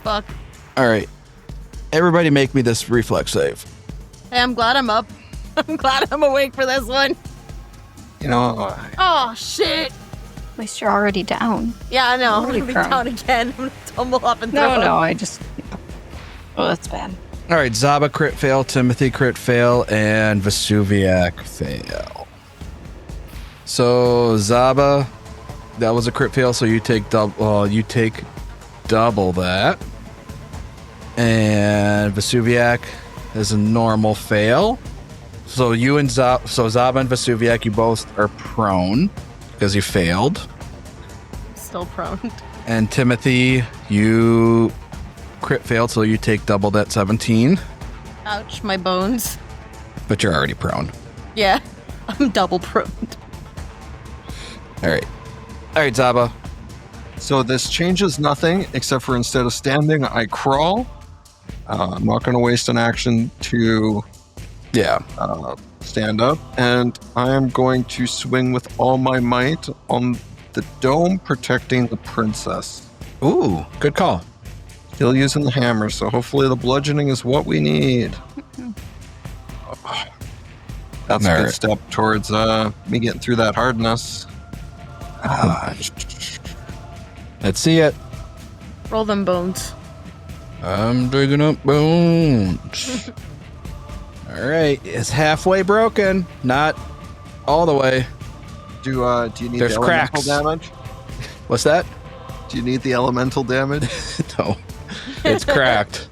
Fuck. All right. Everybody, make me this reflex save. Hey, I'm glad I'm up. I'm glad I'm awake for this one. You know, Oh, shit. At least you're already down. Yeah, I know. I'm Already gonna be prone. down again. I'm gonna tumble up and throw No, up. I just... Oh, that's bad. All right, Zaba crit fail, Timothy crit fail, and Vesuviac fail. So Zaba, that was a crit fail. So you take double. You take double that, and Vesuviac is a normal fail. So you and Zaba and Vesuviac, you both are prone because you failed. Still prone. And Timothy, you crit failed, so you take double that 17. Ouch, my bones. But you're already prone. Yeah, I'm double prone. All right, Zaba. so this changes nothing except for instead of standing, I crawl. I'm not going to waste an action to Yeah. stand up, and I am going to swing with all my might on the dome protecting the princess. Ooh, good call. Still using the hammer, so hopefully the bludgeoning is what we need. That's a All good right. step towards me getting through that hardness. Let's see it. Roll them bones. I'm digging up bones. All right, it's halfway broken, not all the way. Do you need There's the elemental cracks. damage? What's that? Do you need the elemental damage? No, it's cracked.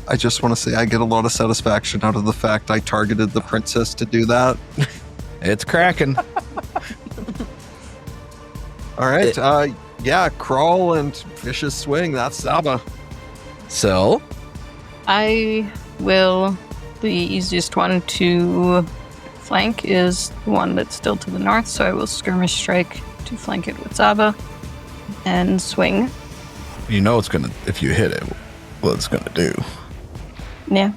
I just want to say I get a lot of satisfaction out of the fact I targeted the princess to do that. It's cracking. All right. Yeah, crawl and vicious swing. That's Saba. So, I will. The easiest one to flank is the one that's still to the north, so I will skirmish strike to flank it with Zaba and swing. you know it's gonna, if you hit it, what it's gonna do. Yeah.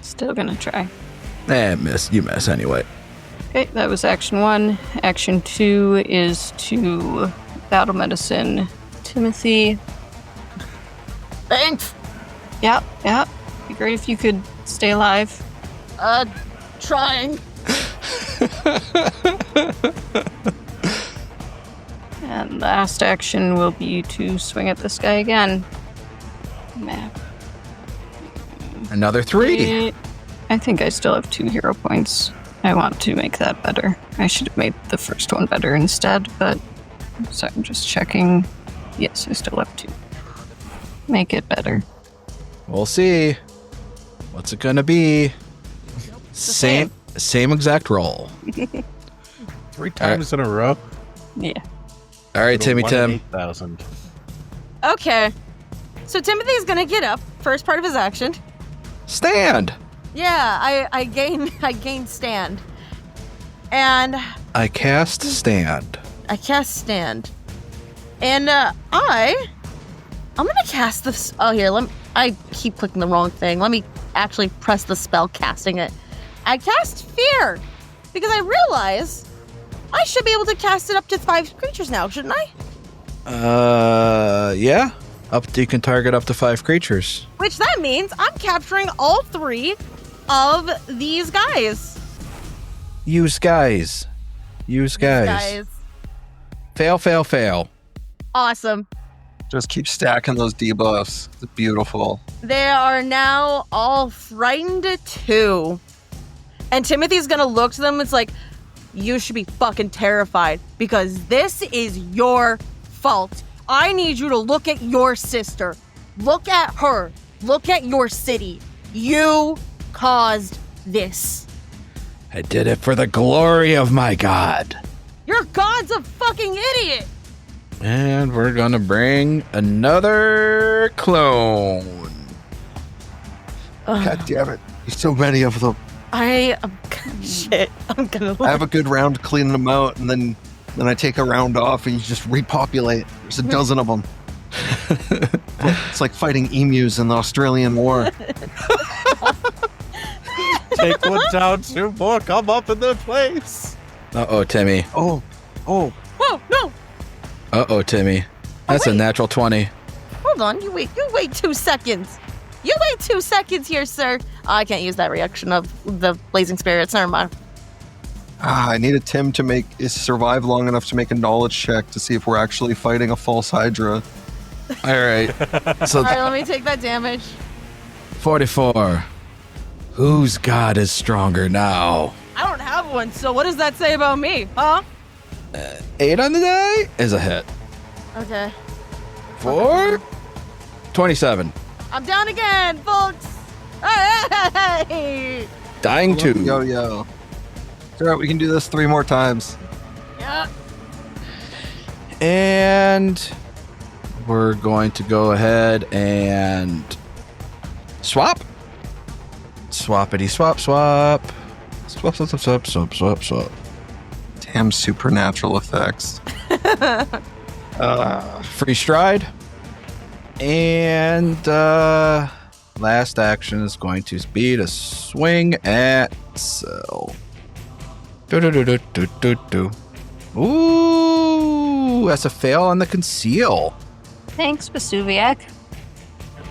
Still gonna try. Miss. You miss anyway. Okay, that was action 1. Action 2 is to battle medicine Timothy. Thanks. Yeah. Be great if you could stay alive. Trying. And last action will be to swing at this guy again. Map. Another 3. I think I still have 2 hero points. I want to make that better. I should have made the first one better instead, but so I'm just checking. Yes, I still have 2. Make it better. We'll see. What's it gonna be? Same exact roll. 3 times in a row. Yeah. All right, Timmy Tim. 8,000. Okay. So Timothy's gonna get up. First part of his action. Stand. Yeah, I gain stand. And I cast stand. I cast stand. And I'm gonna cast this. Oh, here, I keep clicking the wrong thing. Let me actually press the spell, casting it. I cast fear because I realize I should be able to cast it up to 5 creatures now, shouldn't I? Yeah. You can target up to 5 creatures. Which that means I'm capturing all 3 of these guys. Use guys. Fail. Awesome. Just keep stacking those debuffs. It's beautiful. They are now all frightened too. And Timothy's gonna look to them. It's like, you should be fucking terrified because this is your fault. I need you to look at your sister. Look at her. Look at your city. You caused this. I did it for the glory of my god. Your god's a fucking idiot. And we're gonna bring another clone. God damn it. There's so many of them. I'm gonna I have a good round cleaning them out, and then I take a round off and you just repopulate. There's a dozen of them. It's like fighting emus in the Australian War. Take one down, 2 more come up in their place. Uh-oh, Timmy. Oh. Whoa, no. Uh-oh, Timmy. That's a natural 20. Hold on, you wait 2 seconds. You wait 2 seconds here, sir. Oh, I can't use that reaction of the blazing spirits. Never mind. I needed Tim to survive long enough to make a knowledge check to see if we're actually fighting a false Hydra. All right. So All right, let me take that damage. 44. Whose god is stronger now? I don't have one, so what does that say about me, huh? 8 on the die is a hit. Okay. 4? 27. I'm down again, folks. Hey! Dying 2. Yo. It's alright, we can do this 3 more times. Yeah. And we're going to go ahead and swap. Swappity swap. Swap. Damn supernatural effects. Free stride. And last action is going to be to swing at Cell. Ooh, that's a fail on the conceal. Thanks, Vesuviac.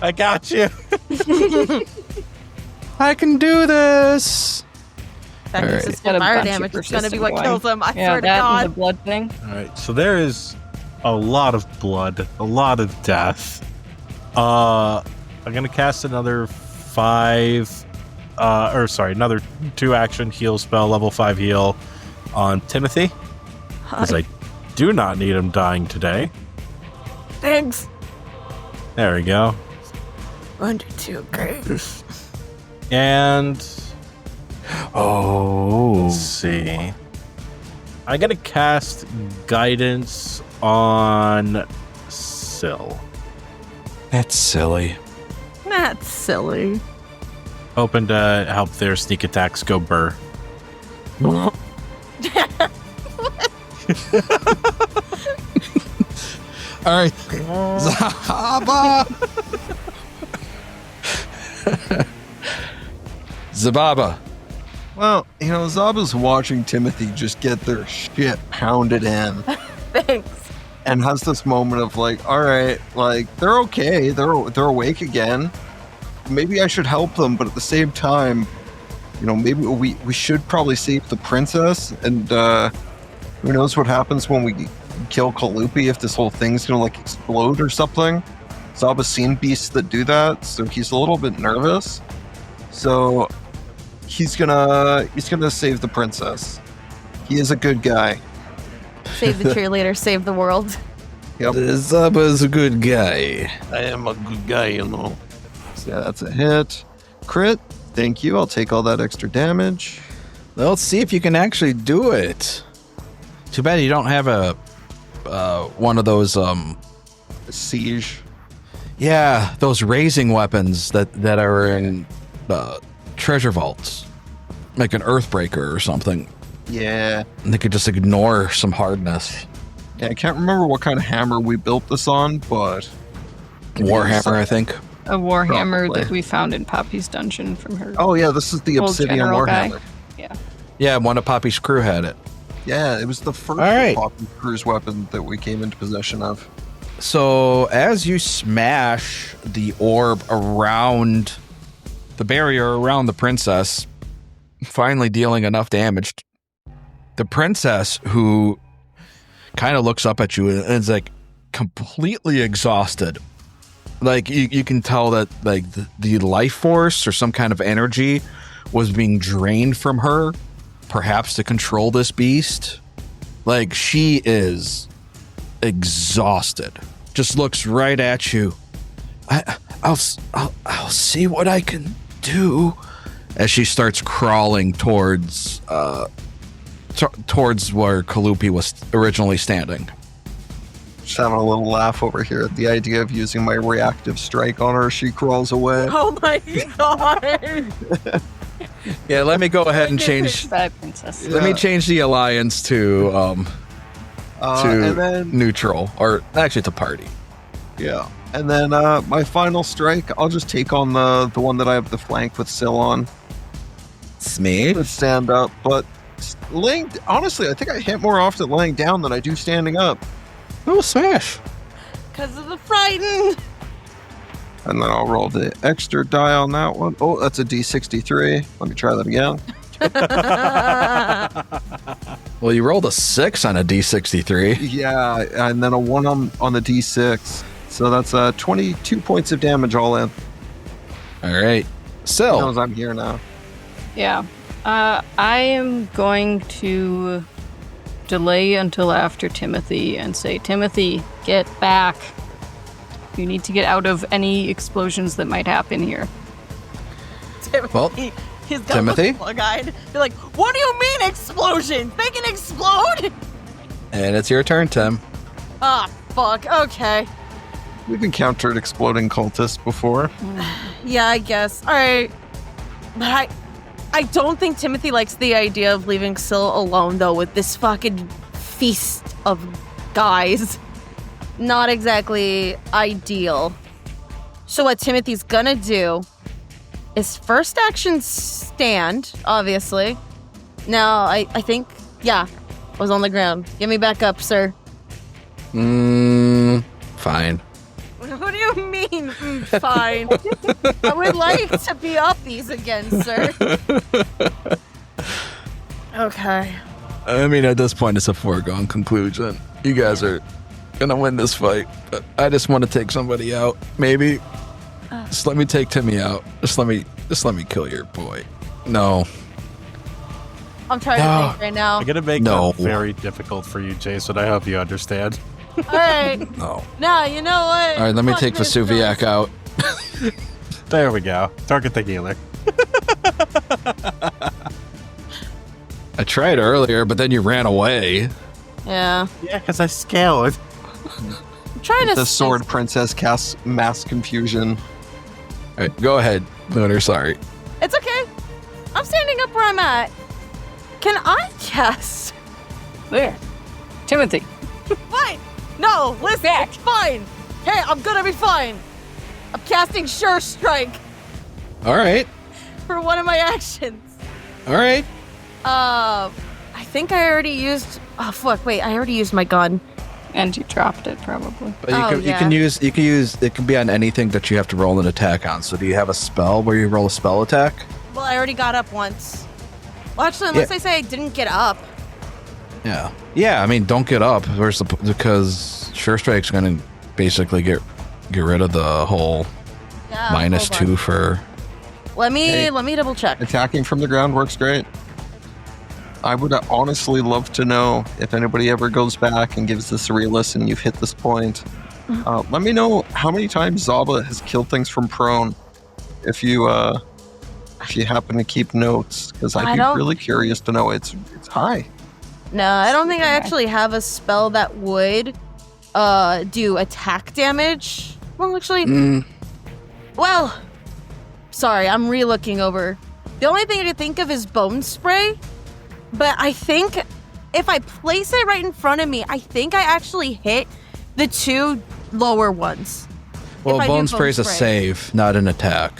I got you. I can do this. That All right. consistent fire damage is going to be what kills him. I swear to that God. and the blood thing. All right, so there is a lot of blood, a lot of death. I'm gonna cast another another 2 action heal spell, level 5 heal on Timothy, because I do not need him dying today. Thanks. There we go. Under 2, great. And Oh. let's see. I gotta cast guidance on Syl. That's silly. That's silly. Hoping to help their sneak attacks go burr. All right. Zababa. Zababa. Well, Zaba's watching Timothy just get their shit pounded in. Thanks. And has this moment of like, all right, like they're okay, they're awake again. Maybe I should help them, but at the same time, maybe we should probably save the princess. And who knows what happens when we kill Kulupi, if this whole thing's gonna like explode or something. Zaba's seen beasts that do that, so he's a little bit nervous. So he's gonna save the princess. He is a good guy. Save the cheerleader, save the world. Yep. Zaba's a good guy. I am a good guy, So yeah, that's a hit. Crit. Thank you. I'll take all that extra damage. Let's see if you can actually do it. Too bad you don't have a one of those Siege. yeah, those raising weapons that are in treasure vaults, like an Earthbreaker or something. Yeah. And they could just ignore some hardness. Yeah, I can't remember what kind of hammer we built this on, but Warhammer, I think. A warhammer Probably. that we found in Poppy's dungeon from her. Oh yeah, this is the Old obsidian general guy. warhammer. Yeah. Yeah, one of Poppy's crew had it. Yeah, it was the first All right. cruise weapon that we came into possession of. So as you smash the orb around the barrier around the princess, finally dealing enough damage, the princess, who kind of looks up at you and is like completely exhausted. Like you can tell that like the life force or some kind of energy was being drained from her, perhaps to control this beast. Like she is exhausted. Just looks right at you. I'll see what I can do. As she starts crawling towards where Kulupi was originally standing. Just having a little laugh over here at the idea of using my reactive strike on her. She crawls away. Oh my god. Yeah, let me go ahead and change. Bad princess. Let me change the alliance to and then neutral, or actually to party. yeah, and then my final strike, I'll just take on the one that I have the flank with Syl on. Smee. Let's stand up, but honestly, I think I hit more often laying down than I do standing up. Oh, smash. Because of the frightened. And then I'll roll the extra die on that one. Oh, that's a D63. Let me try that again. Well, you rolled a 6 on a D63. Yeah, and then a 1 on the D6. So that's 22 points of damage all in. All right. He So, knows I'm here now. Yeah. I am going to delay until after Timothy and say, Timothy, get back. You need to get out of any explosions that might happen here. Well, He's got Timothy? a guide. They're like, what do you mean explosions? They can explode? and it's your turn, Tim. Ah, fuck. Okay. We've encountered exploding cultists before. Yeah, I guess. All right. But I don't think Timothy likes the idea of leaving Syl alone, though, with this fucking feast of guys. Not exactly ideal. So what Timothy's gonna do is first action stand, obviously. Now, I think, yeah, I was on the ground. Get me back up, sir. Fine. What do you mean, fine? I would like to be uppies again, sir. Okay. I mean, at this point, it's a foregone conclusion. You guys are gonna win this fight, but I just want to take somebody out. Maybe just let me take Timmy out. Just let me kill your boy. No. I'm trying to think right now. I'm gonna make No. that very difficult for you, Jason. I hope you understand. All right. No. Now, you know what? All right, let me Fuck take this, Vesuviac out. There we go. Target the healer. I tried earlier, but then you ran away. Yeah. Yeah, because I scaled. I'm trying to. The sword princess casts mass confusion. All right, go ahead, Lunar. Sorry. It's okay. I'm standing up where I'm at. Can I cast? There. Timothy. Fine. No, listen. Back. It's fine. Hey, I'm gonna be fine. I'm casting Sure Strike All right. for one of my actions. All right. I think I already used. Oh fuck! Wait, I already used my gun. And you dropped it, probably. But you Oh, can yeah. you can use it can be on anything that you have to roll an attack on. So do you have a spell where you roll a spell attack? Well, I already got up once. Well, actually, unless Yeah. I say I didn't get up. Yeah. Yeah. I mean, don't get up. Because Sure Strike's going to basically get rid of the whole Yeah, -2 hold on. for. Let me Hey. double check. Attacking from the ground works great. I would honestly love to know if anybody ever goes back and gives this a re-listen. You've hit this point. Let me know how many times Zaba has killed things from prone. If you happen to keep notes, because I I'd be don't- really curious to know. It's high. No, I don't think I Okay. actually have a spell that would do attack damage. Well, actually, well, sorry, I'm re-looking over. The only thing I can think of is bone spray, but I think if I place it right in front of me, I think I actually hit the two lower ones. Well, If I do Bone Spray's a spray. save, not an attack.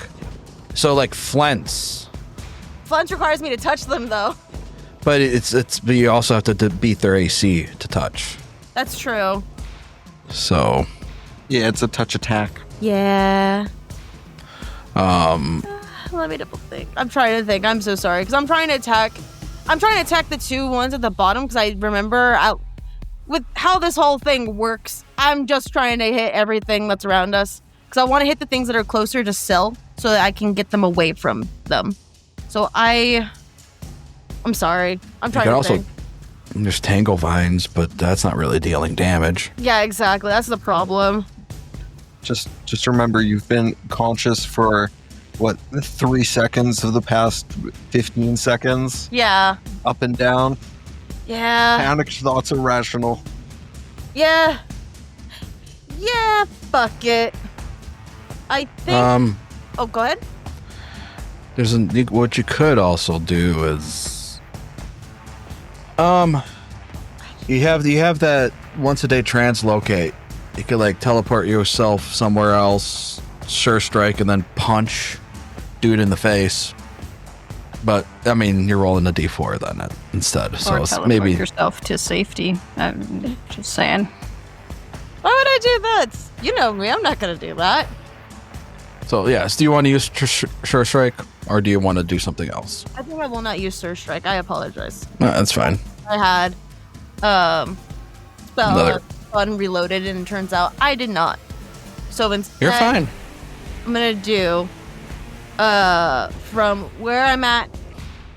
So like Flint's. Flunch requires me to touch them, though. But but you also have to beat their AC to touch. That's true. So, Yeah, it's a touch attack. Yeah. Let me double think. I'm trying to think. I'm so sorry because I'm trying to attack the two ones at the bottom because I remember with how this whole thing works. I'm just trying to hit everything that's around us because I want to hit the things that are closer to Syl so that I can get them away from them. So I'm sorry. I'm you trying can to also think. there's Tangle Vines, but that's not really dealing damage. Yeah, exactly. That's the problem. Just remember, you've been conscious for what 3 seconds of the past 15 seconds, Yeah. up and down. Yeah. Panicked thoughts are rational. Yeah. Yeah. Fuck it. I think. Oh, go ahead. There's what you could also do is you have that once a day translocate. You could like teleport yourself somewhere else, Sure Strike, and then punch dude in the face. But I mean, you're rolling a d4 then instead, so Or it's teleport maybe yourself to safety. I'm just saying. Why would I do that? You know me. I'm not gonna do that. so. Yes, do you want to use Sure Strike, or do you want to do something else? I think I will not use Sir Strike. I apologize. No, that's fine. I had spell Another- unreloaded, and it turns out I did not. So instead, You're fine. I'm gonna do from where I'm at.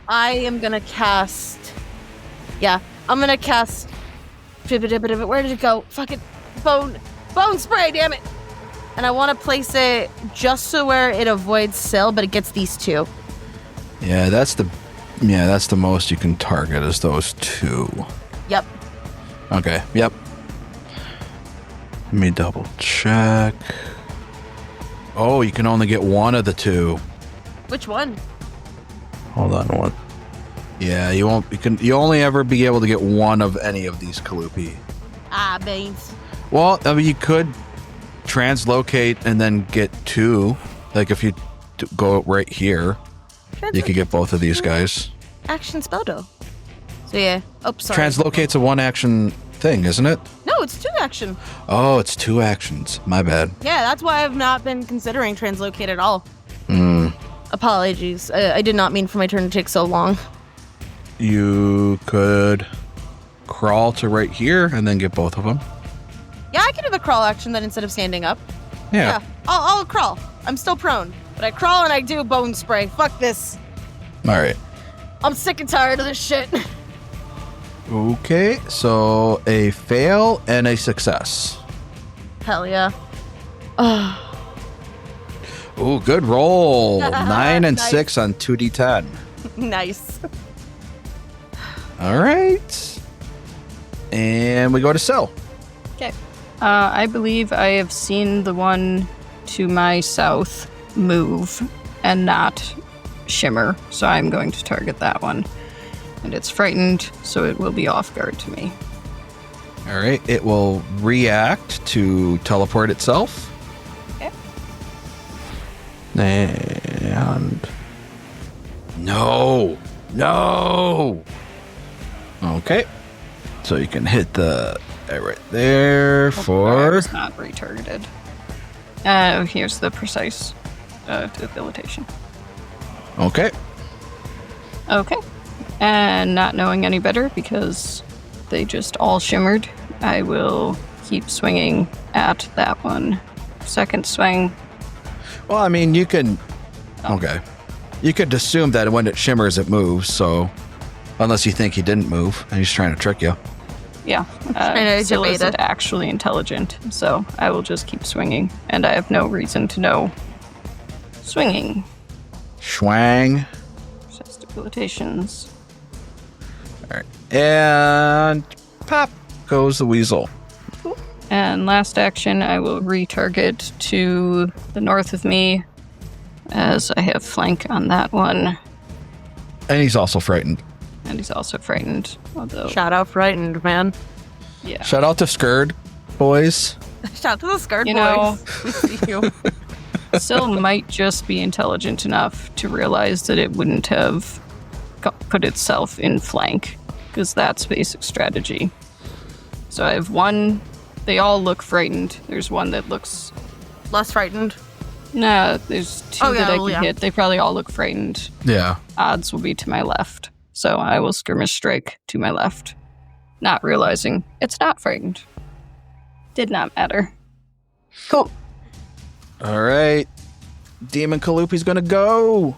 I am gonna cast. Yeah, I'm gonna cast. Where did it go? Fucking bone spray. Damn it! And I want to place it just so where it avoids Syl, but it gets these two. Yeah, that's the most you can target is those two. Yep. Okay. Yep. Let me double check. Oh, you can only get one of the two. Which one? Hold on one. Yeah, you won't. You only ever be able to get one of any of these Kulupi. Ah, Baines. Well, I mean, you could translocate and then get two. Like if you go right here, you could get both of these guys. Action spell though. So yeah. Oh, sorry. Translocate's a one action thing, isn't it? No, it's 2 action. Oh, it's 2 actions. My bad. Yeah, that's why I've not been considering translocate at all. Hmm. Apologies. I did not mean for my turn to take so long. You could crawl to right here and then get both of them. Yeah, I can do the crawl action then instead of standing up. Yeah. I'll crawl. I'm still prone, but I crawl and I do bone spray. Fuck this. All right. I'm sick and tired of this shit. Okay, so a fail and a success. Hell yeah. Ooh, good roll. 9 and Nice. 6 on 2d10. Nice. All right. And we go to Cell. I believe I have seen the one to my south move and not shimmer, so I'm going to target that one. And it's frightened, so it will be off guard to me. All right. It will react to teleport itself. Okay. And no. Okay. So you can hit the right there for. It's not retargeted. Here's the precise debilitation. Okay. Okay. And not knowing any better because they just all shimmered, I will keep swinging at that one. Second swing. Well, I mean, you can. Okay. You could assume that when it shimmers, it moves. So, unless you think he didn't move and he's trying to trick you. Yeah. Still isn't actually intelligent, so I will just keep swinging, and I have no reason to know. Swinging. Schwang. Precise debilitations. All right. And pop goes the weasel. And last action, I will retarget to the north of me, as I have flank on that one. And he's also frightened. And he's also frightened, although... Shout out frightened, man. Yeah. Shout out to Skurd, boys. Shout out to the Skurd You know- boys. We see you. Still might just be intelligent enough to realize that it wouldn't have put itself in flank, because that's basic strategy. So I have one... They all look frightened. There's one that looks... Less frightened. Nah, there's two that I can hit. They probably all look frightened. Yeah. Odds will be to my left. So I will skirmish strike to my left. Not realizing it's not frightened. Did not matter. Cool. All right. Demon Kulupi's going to go.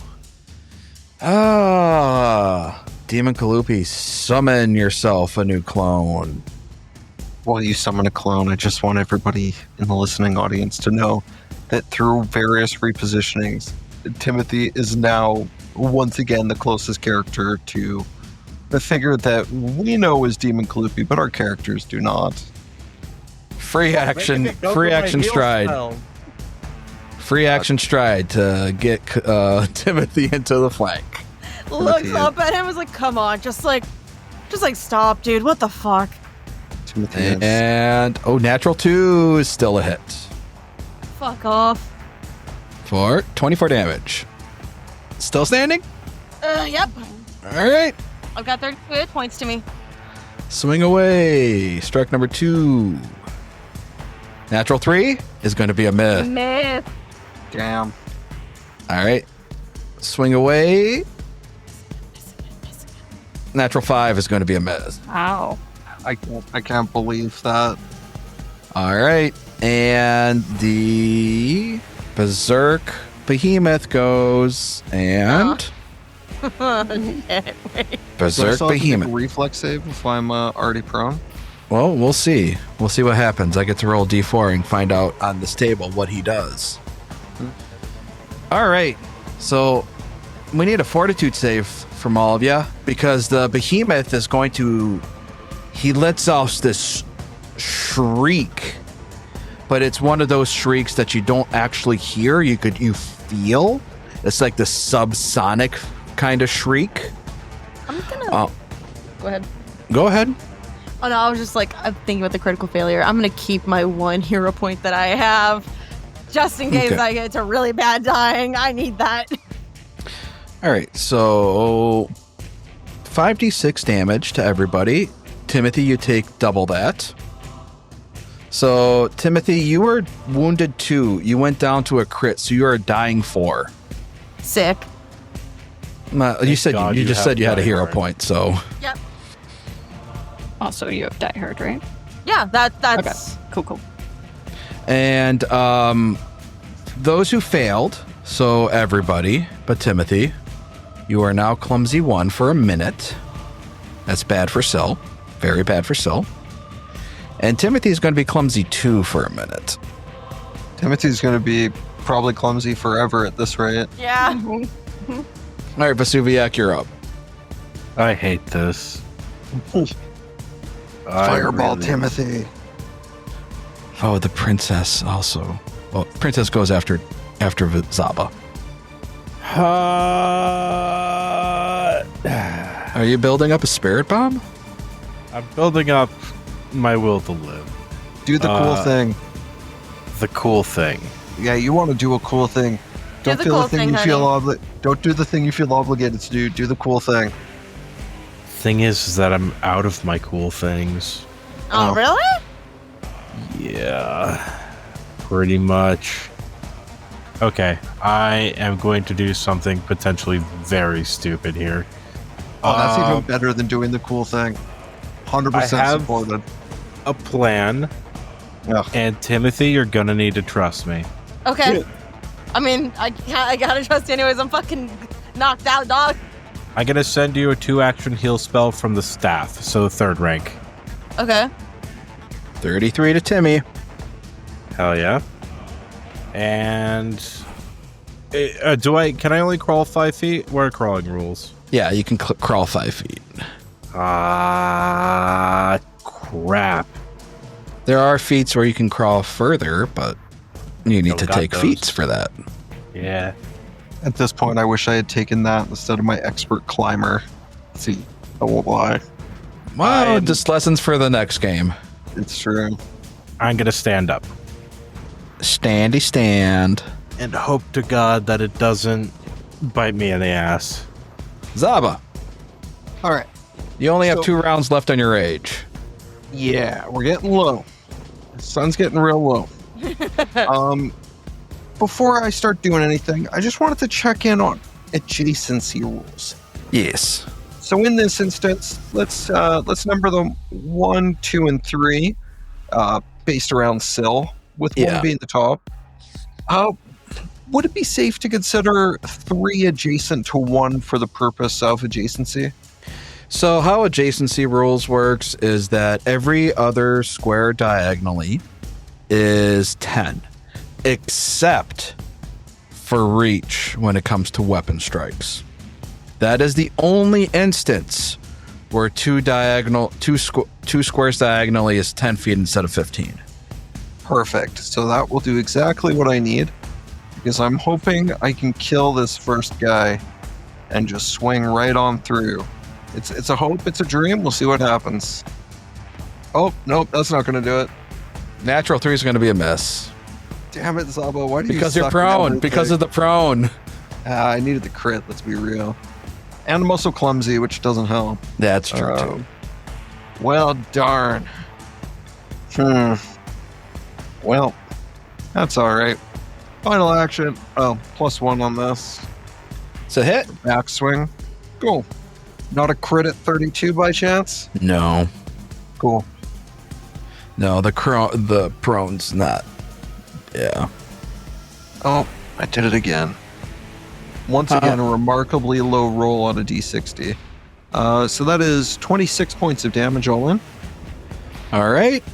Demon Kulupi, summon yourself a new clone. While you summon a clone, I just want everybody in the listening audience to know that through various repositionings, Timothy is now once again the closest character to the figure that we know is Demon Kulupi, but our characters do not. Free action stride. Free action stride to get Timothy into the flank. Looks up at him, is like, come on, just like stop, dude. What the fuck? Timothy is- And natural 2 is still a hit Fuck off. for 24 damage. Still standing? Yep. All right. I've got 30 hit points to me. Swing away. Strike number 2. Natural 3 is going to be a miss. Miss. Damn. All right. Swing away. Natural 5 is going to be a miss. Ow. I can't believe that. All right. And the Berserk Behemoth goes and Berserk Behemoth. Reflex save if I'm already prone. Well, we'll see. We'll see what happens. I get to roll D4 and find out on this table what he does. All right. So we need a fortitude save from all of you because the Behemoth is going to... He lets off this shriek, but it's one of those shrieks that you don't actually hear. You feel. It's like the subsonic kind of shriek. I'm gonna... Go ahead. Go ahead. Oh no, I was just like, I'm thinking about the critical failure. I'm gonna keep my 1 hero point that I have, just in case I get to really bad dying. I need that. All right, so 5d6 damage to everybody. Timothy, you take double that. So, Timothy, you were wounded 2. You went down to a crit, so you are dying 4. Sick. You said God you you just have said you had a hero Die Hard. point, so Yep. Also, you have Die Hard, right? Yeah, that's... Okay. Cool. and those who failed, so everybody but Timothy, you are now clumsy 1 for a minute. That's bad for Syl. Very bad for Syl. And Timothy is going to be clumsy 2 for a minute. Timothy's going to be probably clumsy forever at this rate. Yeah. All right, Vesuviac, you're up. I hate this. Fireball Timothy. Oh, the princess also. Well, princess goes after Zaba. Are you building up a spirit bomb? I'm building up my will to live. Do the cool thing. The cool thing. Yeah, you want to do a cool thing. Don't do the thing you feel Don't do the thing you feel obligated to do. Do the cool thing. Thing is that I'm out of my cool things. Oh, really? Yeah, pretty much. Okay, I am going to do something potentially very stupid here. Oh, that's even better than doing the cool thing. 100% supported. A plan. Ugh. And Timothy, you're gonna need to trust me. Okay. I mean, I gotta trust you anyways. I'm fucking knocked out, dog. I'm gonna send you a 2-action heal spell from the staff, so 3rd rank. Okay. 33 to Timmy. Hell yeah. And can I only crawl 5 feet? What are crawling rules? Yeah, you can crawl 5 feet. Crap. There are feats where you can crawl further, but you need to take feats for that. Yeah. At this point, I wish I had taken that instead of my expert climber. See, I won't lie. Well, just lessons for the next game. It's true. I'm gonna stand up. Standy stand. And hope to God that it doesn't bite me in the ass. Zaba, All right. you only have 2 rounds left on your age. Yeah, we're getting low. The sun's getting real low. Before I start doing anything, I just wanted to check in on adjacency rules. Yes. So in this instance, let's number them 1, 2, and 3, based around Sill, with 1 being the top. Would it be safe to consider 3 adjacent to 1 for the purpose of adjacency? So how adjacency rules works is that every other square diagonally is 10, except for reach when it comes to weapon strikes. That is the only instance where 2 squares diagonally is 10 feet instead of 15. Perfect. So that will do exactly what I need, because I'm hoping I can kill this first guy and just swing right on through. It's a hope, it's a dream. We'll see what happens. Oh, nope, that's not going to do it. Natural 3 is going to be a miss. Damn it, Zaba, why do you Because you're suck at prone. everything? Because of the prone. I needed the crit, let's be real. And I'm also clumsy, which doesn't help. That's true, too. Well, darn. Well, that's all right. Final action. Oh, +1 on this. It's a hit? Backswing. Cool. Not a crit at 32 by chance? No. Cool. No, the prone's not. Yeah. Oh, I did it again. Once again, a remarkably low roll on a D60. So that is 26 points of damage all in. All right.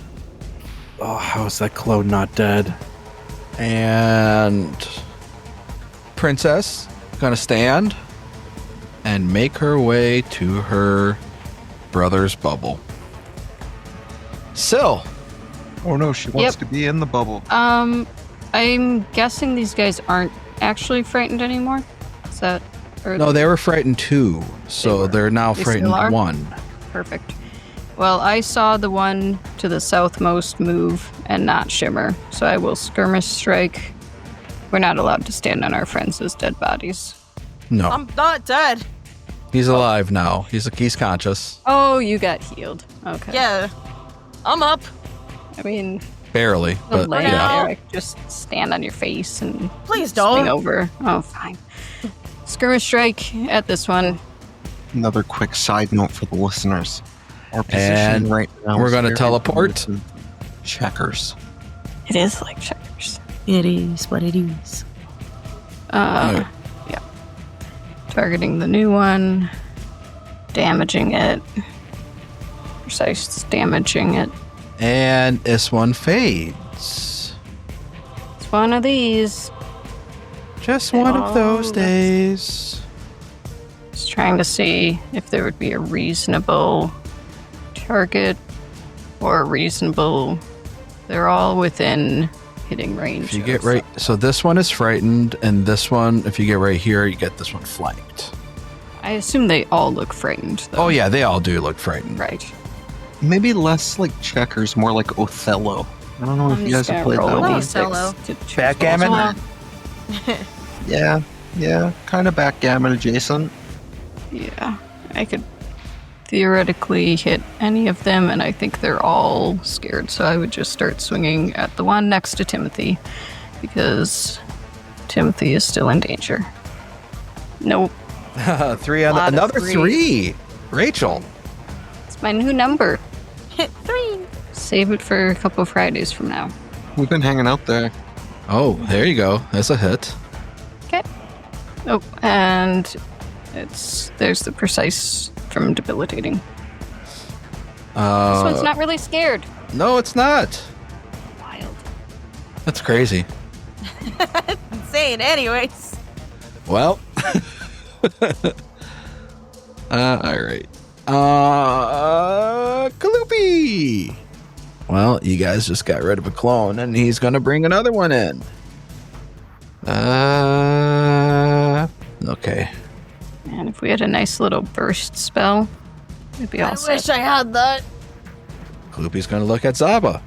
Oh, how is that clone not dead? And Princess gonna stand and make her way to her brother's bubble. Sill. Oh no, she wants to be in the bubble. I'm guessing these guys aren't actually frightened anymore. Is that? No, they were frightened too. So they're now frightened 1. Perfect. Well, I saw the one to the southmost move and not shimmer, so I will skirmish strike. We're not allowed to stand on our friends' dead bodies. No. I'm not dead. He's alive now. He's conscious. Oh, you got healed. Okay. Yeah. I'm up. I mean, Barely, but lay yeah. there, just stand on your face and Please swing don't. over. Oh, fine. Skirmish strike at this one. Another quick side note for the listeners. Our position And right now we're is gonna very teleport. similar to checkers. It is like checkers. It is what it is. Yeah. Targeting the new one. Damaging it. Precise damaging it. And this one fades. It's one of these. Just one of those days. Just trying to see if there would be a reasonable target or reasonable. They're all within hitting range. If you get right, so this one is frightened, and this one, if you get right here, you get this one flanked. I assume they all look frightened, though. Oh yeah, they all do look frightened. Right. Maybe less like checkers, more like Othello. I don't know if you guys have played that roll one. Othello. Backgammon? Yeah, kind of backgammon adjacent. Yeah, I could theoretically hit any of them, and I think they're all scared, so I would just start swinging at the one next to Timothy, because Timothy is still in danger. Nope. Three on another three. Rachel. It's my new number. Hit 3. Save it for a couple Fridays from now. We've been hanging out there. Oh, there you go. That's a hit. Okay. Oh, and there's the precise from debilitating. This one's not really scared. No, it's not. Wild. That's crazy. Insane. Anyways. Well. All right. Kulupi. Well, you guys just got rid of a clone, and he's gonna bring another one in. Okay. And if we had a nice little burst spell, it'd be I awesome. wish I had that. Kulupi's gonna look at Zaba.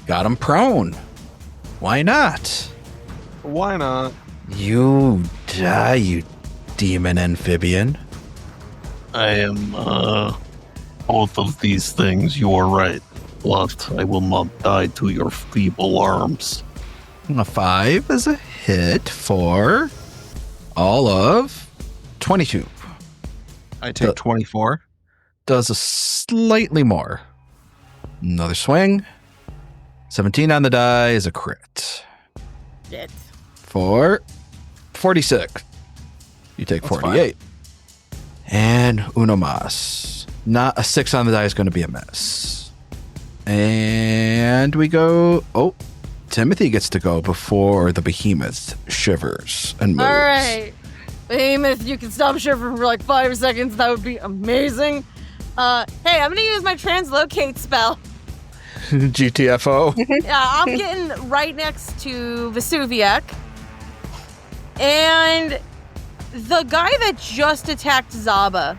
Got him prone. Why not? Why not? You die, you demon amphibian. I am, both of these things, you are right. But I will not die to your feeble arms. A 5 is a hit for all of 22. I take 24. Does a slightly more. Another swing. 17 on the die is a crit. Shit. For 46. You take That's 48. And uno mas. Not a 6 on the die is going to be a miss. And we go... Oh, Timothy gets to go before the behemoth shivers and moves. All right. Behemoth, you can stop shivering for like 5 seconds. That would be amazing. Hey, I'm going to use my translocate spell. GTFO. Yeah, I'm getting right next to Vesuviac. And the guy that just attacked Zaba,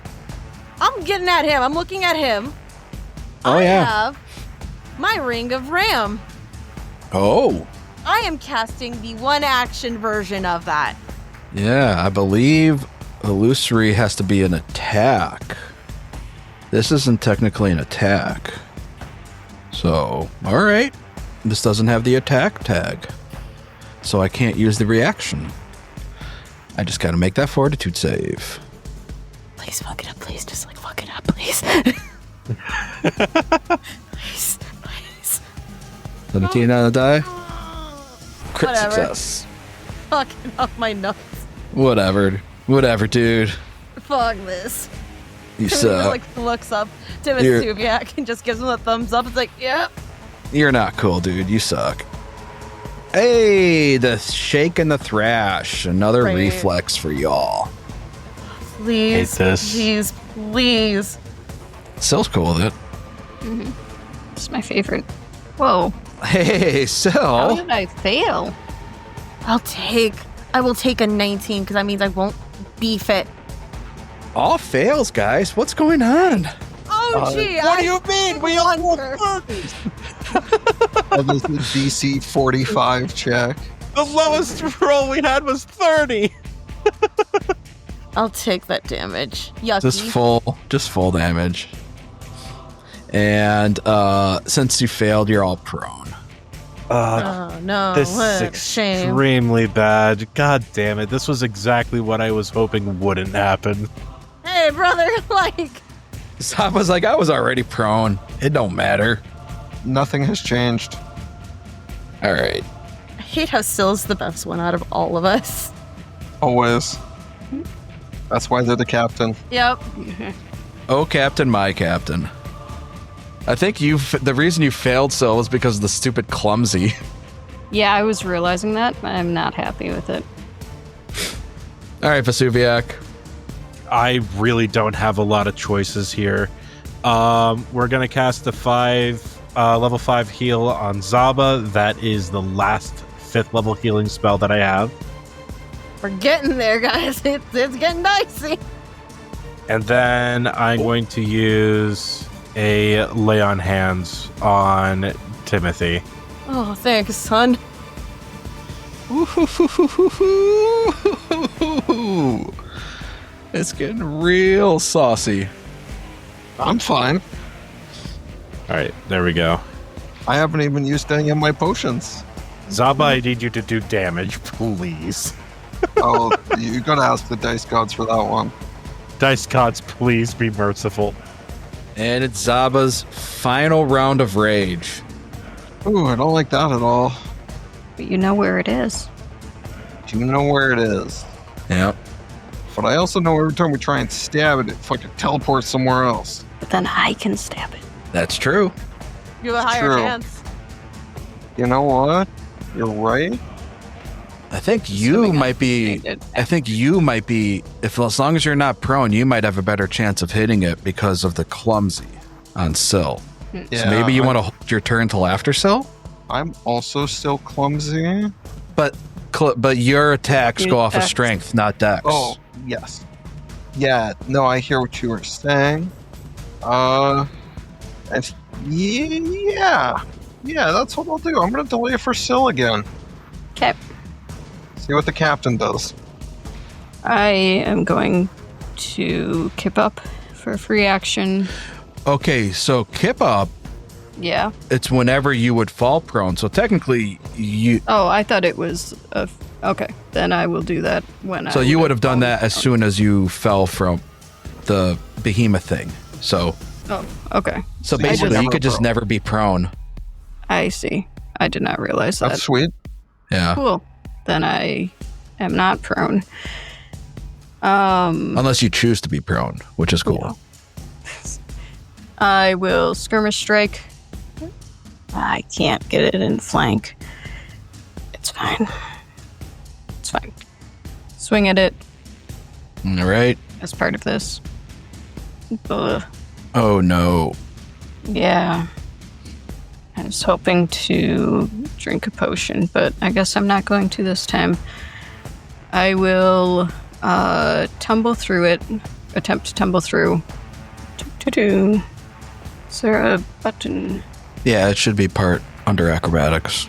I'm getting at him. I'm looking at him. Oh, I yeah. have my Ring of Ram. Oh. I am casting the one action version of that. Yeah, I believe illusory has to be an attack. This isn't technically an attack. So, all right. This doesn't have the attack tag. So I can't use the reaction. I just gotta make that fortitude save. Please fuck it up, please. Just like fuck it up, please. Please, please. 17 on the die. Crit Whatever. success. Fucking up my nuts. Whatever, dude. Fuck this. You Timothy suck. like looks up to You're- Vesuviac and just gives him a thumbs up. It's like, yep. You're not cool, dude. You suck. Hey, the shake and the thrash. Another Right. reflex for y'all. Please, Hate this. please, please. Sill's cool with it. It's my favorite. Whoa. Hey, How Sill. did I fail? I will take a 19 because that means I won't beef it. All fails, guys. What's going on? Oh, gee. What do you mean? We all wonder. That was the DC 45 check. The lowest roll we had was 30. I'll take that damage. Yucky. Just full damage. And since you failed, you're all prone. Oh, no. This is What a shame. extremely bad. God damn it. This was exactly what I was hoping wouldn't happen. Hey, brother, like, Zaba's like, I was already prone. It don't matter. Nothing has changed. All right. I hate how Sill's the best one out of all of us. Always. That's why they're the captain. Yep. Oh, Captain, my Captain. I think the reason you failed, Sill, was because of the stupid clumsy. Yeah, I was realizing that. I'm not happy with it. All right, Vesuviac. I really don't have a lot of choices here. We're gonna cast the level 5 heal on Zaba. That is the last 5th level healing spell that I have. We're getting there, guys. It's getting dicey. And then I'm going to use a lay on hands on Timothy. Oh, thanks, son. It's getting real saucy. I'm fine. All right, there we go. I haven't even used any of my potions. Zaba, I need you to do damage, please. Oh, you're gonna ask the dice gods for that one. Dice gods, please be merciful. And it's Zaba's final round of rage. Ooh, I don't like that at all. But you know where it is. Do you know where it is? Yep. But I also know every time we try and stab it, it fucking teleports somewhere else. But then I can stab it. That's true. You have a higher True. chance. You know what? You're right. I think you might be. I think you might be. As long as you're not prone, you might have a better chance of hitting it because of the clumsy on Syl. Yeah, So maybe you want to hold your turn till after Syl. I'm also still clumsy. But your attacks go off of strength, not dex. Oh, yes. Yeah, no, I hear what you were saying. And yeah, that's what I'll do. I'm gonna delay it for Syl again. Okay. See what the captain does. I am going to kip up for a free action. Okay, so kip up. Yeah. It's whenever you would fall prone. So technically, you. Oh, I thought it was okay. Then I will do that when. So you would have done that as soon as you fell from the behemoth thing. So. Oh, okay. So basically, you could just prone. never be prone. I see. I did not realize that. That's sweet. Yeah. Cool. Then I am not prone. Unless you choose to be prone, which is cool. Yeah. I will skirmish strike. I can't get it in flank. It's fine. It's fine. Swing at it All right. as part of this. Ugh. Oh no. Yeah. I was hoping to drink a potion, but I guess I'm not going to this time. I will tumble through it. Attempt to tumble through. Is there a button? Yeah, it should be part under acrobatics.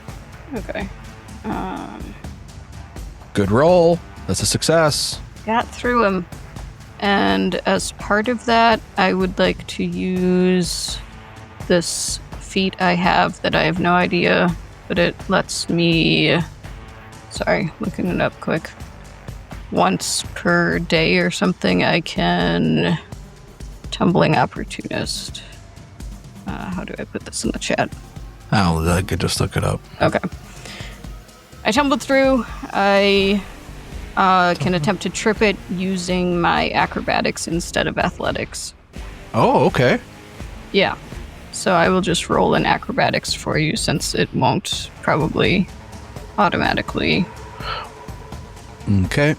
Okay. Good roll. That's a success. Got through him. And as part of that, I would like to use this feat I have that I have no idea, but it lets me... Sorry, looking it up quick. Once per day or something, I can... Tumbling Opportunist. How do I put this in the chat? Oh, I could just look it up. Okay. I tumbled through. I can attempt to trip it using my acrobatics instead of athletics. Oh, okay. Yeah. So I will just roll an acrobatics for you since it won't probably automatically. Okay.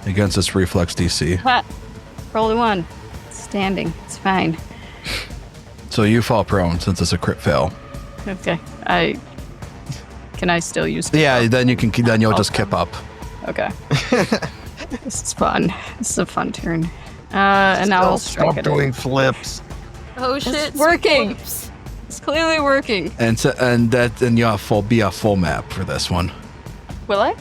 Against this reflex DC. Ha! Roll a 1. Standing. It's fine. So you fall prone since it's a crit fail. Okay. Can I still use Yeah, then you can. Then you'll just kip up. Okay. This is fun. This is a fun turn. And now I'll strike Stop at doing it. flips. Oh shit! It's working. Whoops. It's clearly working. And you'll be a full map for this one Will I?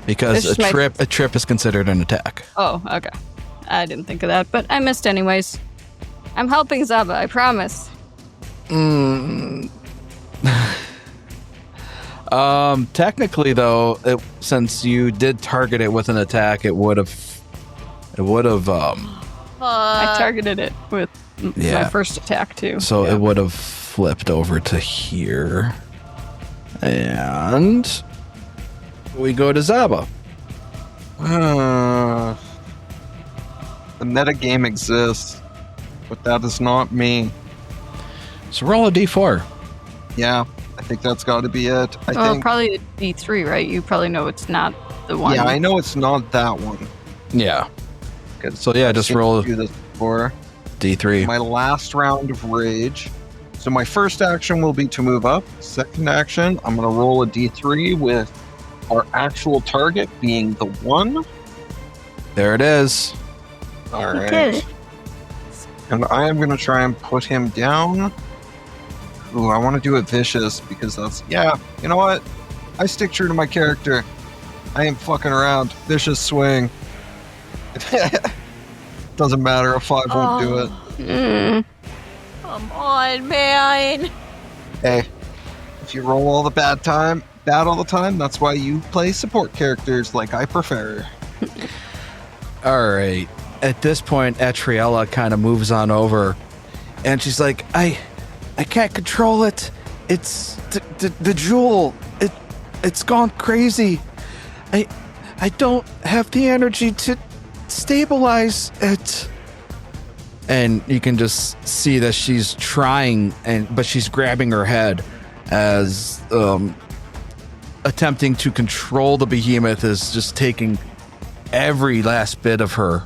because This a is my- trip is considered an attack. Oh, okay. I didn't think of that, but I missed anyways. I'm helping Zaba, I promise. Technically, though, since you did target it with an attack, it would have. I targeted it with Yeah. my first attack too. So it would have flipped over to here, and we go to Zaba. The metagame exists, but that is not me. So roll a d4. Yeah, I think that's got to be it. I Well, think. probably D3, right? You probably know it's not the one. Yeah, I know it's not that one. Yeah. 'Cause So yeah, I've just seen roll. you do this before. D3. My last round of rage. So my first action will be to move up. Second action, I'm going to roll a D3 with our actual target being the 1. There it is. All You right. did it. And I am going to try and put him down. Ooh, I want to do it vicious because that's... Yeah, you know what? I stick true to my character. I ain't fucking around. Vicious swing. Doesn't matter. A 5 won't do it. Mm. Come on, man. Hey, if you roll all the bad all the time, that's why you play support characters like I prefer. All right. At this point, Atriella kind of moves on over, and she's like, I can't control it. It's the jewel. It's gone crazy. I don't have the energy to stabilize it. And you can just see that she's trying, but she's grabbing her head as attempting to control the behemoth is just taking every last bit of her.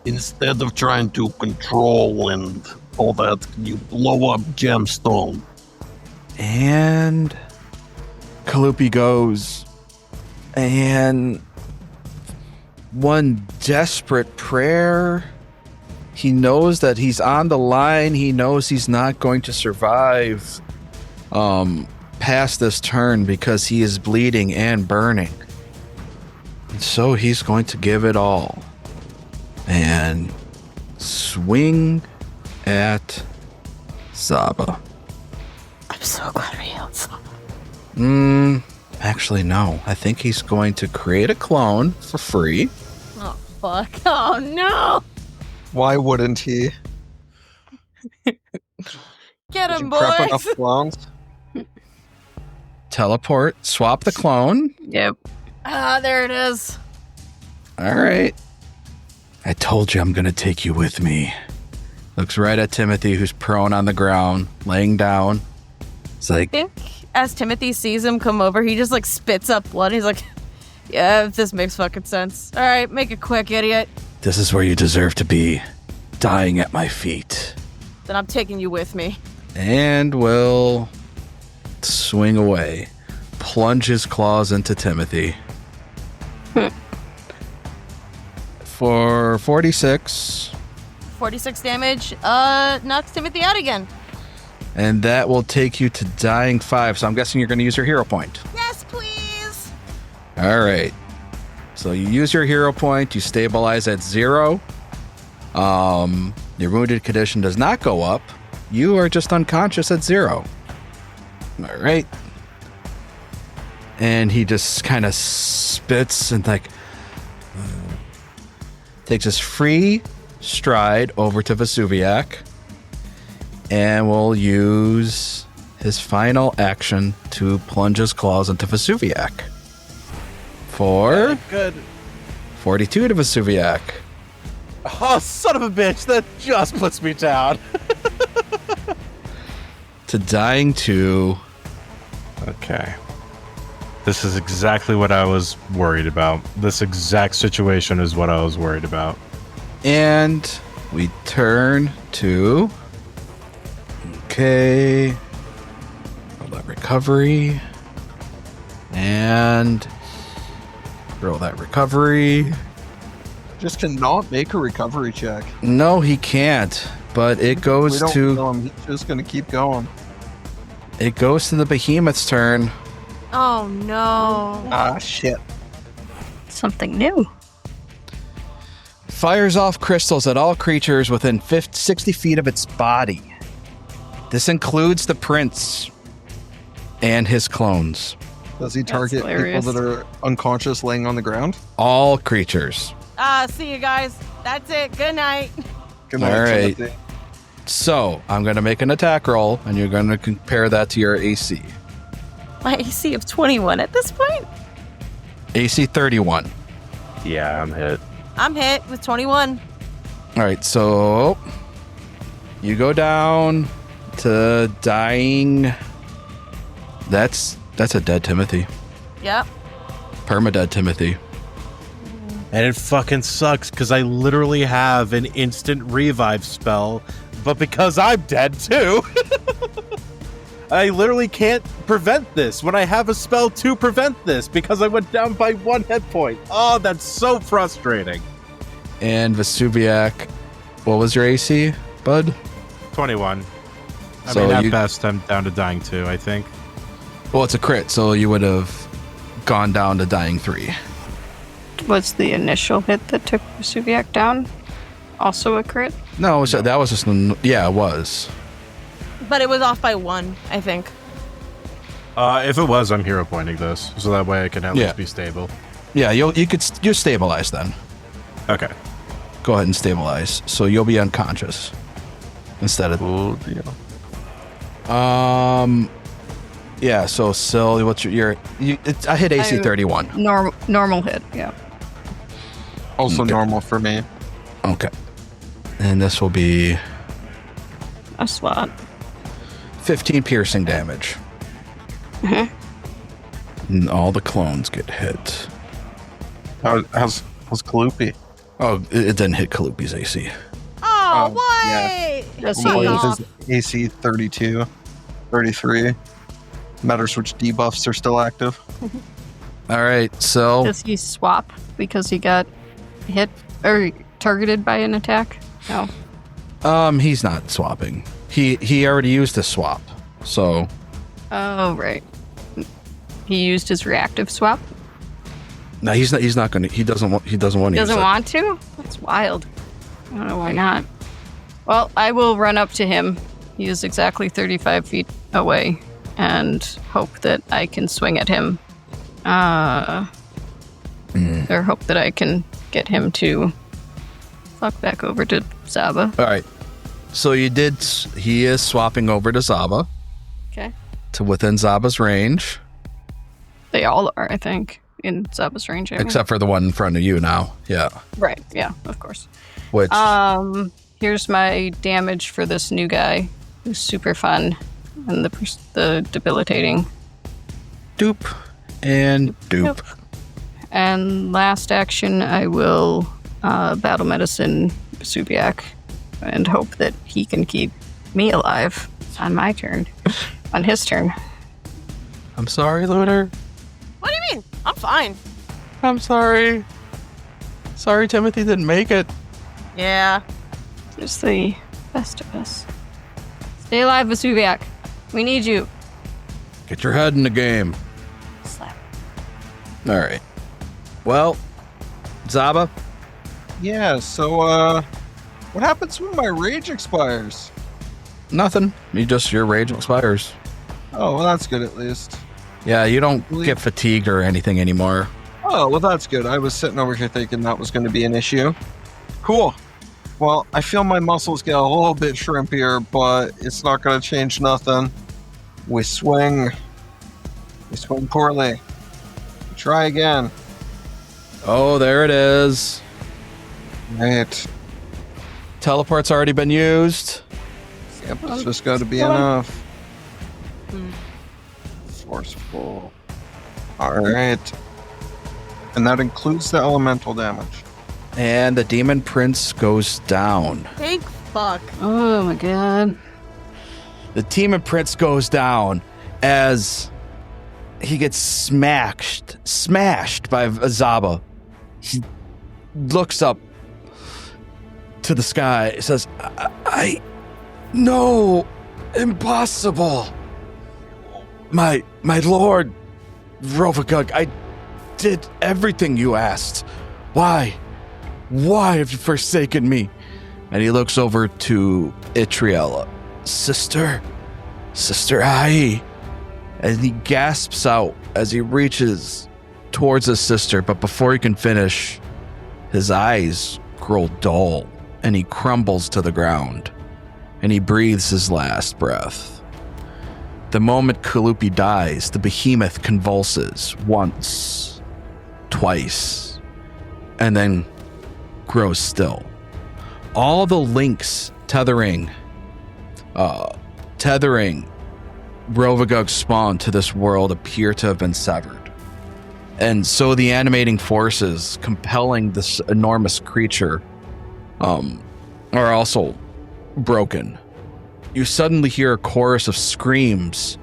Instead of trying to control and all that, you blow up gemstone. And Kulupi goes, and one desperate prayer. He knows that he's on the line. He knows he's not going to survive past this turn because he is bleeding and burning. And so he's going to give it all and swing at Zaba. I'm so glad we healed someone. Actually, no. I think he's going to create a clone for free. Oh, fuck. Oh, no. Why wouldn't he? Get Did him, you prep boys. enough clones? Teleport, swap the clone. Yep. Ah, there it is. All right. I told you I'm going to take you with me. Looks right at Timothy, who's prone on the ground, laying down. It's I like, think as Timothy sees him come over, he just like spits up blood. He's like, yeah, this makes fucking sense. All right, make it quick, idiot. this is where you deserve to be, dying at my feet. Then I'm taking you with me. And will swing away, plunge his claws into Timothy. For 46. 46 damage, knocks Timothy out again. And that will take you to dying 5. So I'm guessing you're going to use your hero point. Yes, please. All right. So you use your hero point. You stabilize at 0. Your wounded condition does not go up. You are just unconscious at 0. All right. And he just kind of spits and takes his free stride over to Vesuviac and will use his final action to plunge his claws into Vesuviac. For Good. 42 to Vesuviac. Oh, son of a bitch. That just puts me down. To dying 2. Okay. This is exactly what I was worried about. This exact situation is what I was worried about. And we turn to... Okay. Roll that recovery. And... roll that recovery. Just cannot make a recovery check. No, he can't. But it We goes don't to... kill him. He's just going to keep going. It goes to the behemoth's turn. Oh, no. Ah, shit. Something new. Fires off crystals at all creatures within 60 feet of its body. This includes the prince and his clones. Does he target people hilarious. that are unconscious laying on the ground? All creatures. See you guys. That's it. Good night. Good night, All right. Timothy. So, I'm going to make an attack roll, and you're going to compare that to your AC. My AC of 21 at this point. AC 31. Yeah, I'm hit. I'm hit with 21. All right, so you go down to dying. That's a dead Timothy. Yep. Permadead Timothy. And it fucking sucks because I literally have an instant revive spell, but because I'm dead too, I literally can't prevent this when I have a spell to prevent this because I went down by 1 hit point. Oh, that's so frustrating. And Vesuviac, what was your AC, bud? 21. So At best, I'm down to dying 2, I think. Well, it's a crit, so you would have gone down to dying 3. Was the initial hit that took Vesuviac down also a crit? No, that was just... Yeah, it was. But it was off by 1, I think. If it was, I'm hero pointing this, so that way I can at least be stable. Yeah, you're stabilized then. Okay. Go ahead and stabilize. So you'll be unconscious instead of... Oh, dear. Yeah, so Sil, what's I hit AC 31. Normal hit, yeah. Also Okay. normal for me. Okay. And this will be A slot. 15 piercing damage. And all the clones get hit. How's Kulupi? Oh, it didn't hit Kulupi's AC. Oh, why? yeah. Does Fuck he? off. His AC 32, 33. Matters which debuffs are still active. All right, so Does he swap because he got hit or targeted by an attack? No. he's not swapping. He already used his swap. So Oh, right. He used his reactive swap. no, he's not going to. He doesn't want to. He doesn't use it. want to? That's wild. I don't know why not. Well, I will run up to him. He is exactly 35 feet away and hope that I can swing at him. Or hope that I can get him to fuck back over to Zaba. All right. So you did. He is swapping over to Zaba, Okay. to within Zaba's range, They all are, I think, in Zaba's range. I mean. except for the one in front of you now. Yeah. Right, yeah, of course. Which Here's my damage for this new guy, who's super fun, and the debilitating. doop and doop. Yep. And last action, I will battle medicine Vesuviac and hope that he can keep me alive on my turn, on his turn. I'm sorry, Lunar. What do you mean? I'm fine. I'm sorry. Sorry, Timothy didn't make it. Yeah. Just the best of us. Stay alive, Vesuviac. We need you. Get your head in the game. Slap. All right. Well, Zaba. Yeah, so, what happens when my rage expires? Nothing. Your rage expires. Oh, well, that's good at least. Yeah, you don't get fatigued or anything anymore. Oh, well, that's good. I was sitting over here thinking that was going to be an issue. Cool. Well, I feel my muscles get a little bit shrimpier, but it's not going to change nothing. We swing. We swing poorly. We try again. Oh, there it is. Right. Teleport's already been used. Yep, it's just got to be enough. Forceful. Alright. And that includes the elemental damage. And the Demon Prince goes down. Thank fuck. Oh my god. The Demon Prince goes down as he gets smashed by Zaba. He looks up to the sky, says, I no, impossible. My lord, Rovagug, I did everything you asked. Why? Why have you forsaken me? And he looks over to Itriella. Sister Ai. And he gasps out as he reaches towards his sister, but before he can finish, his eyes grow dull and he crumbles to the ground and he breathes his last breath. The moment Kulupi dies, the behemoth convulses once, twice, and then grows still. All the links tethering Rovagug's spawn to this world appear to have been severed. And so the animating forces compelling this enormous creature are also broken. You suddenly hear a chorus of screams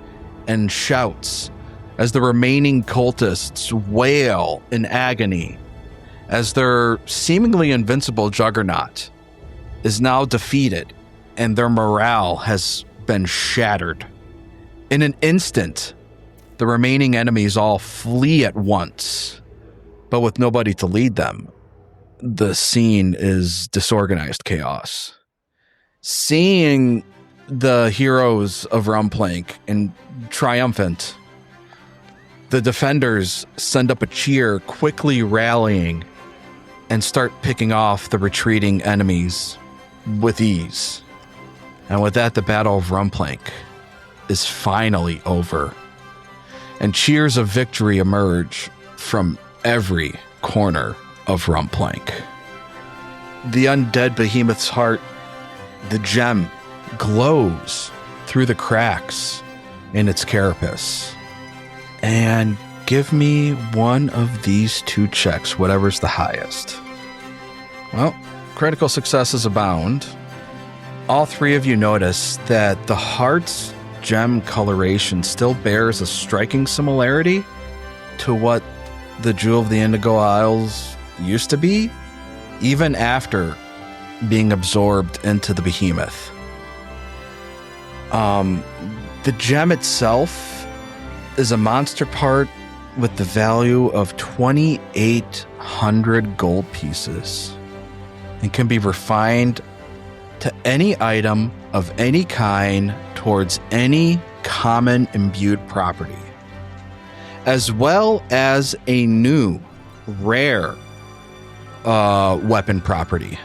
and shouts as the remaining cultists wail in agony as their seemingly invincible juggernaut is now defeated and their morale has been shattered. In an instant, the remaining enemies all flee at once, but with nobody to lead them. The scene is disorganized chaos. Seeing the heroes of Rumplank and triumphant, the defenders send up a cheer, quickly rallying and start picking off the retreating enemies with ease. And with that, the Battle of Rumplank is finally over. And cheers of victory emerge from every corner of Rumplank. The undead behemoth's heart, the gem, glows through the cracks in its carapace. And give me one of these two checks, whatever's the highest. Well, critical successes abound. All three of you notice that the heart's gem coloration still bears a striking similarity to what the Jewel of the Indigo Isles used to be, even after being absorbed into the behemoth. The gem itself is a monster part with the value of 2,800 gold pieces and can be refined to any item of any kind towards any common imbued property, as well as a new rare weapon property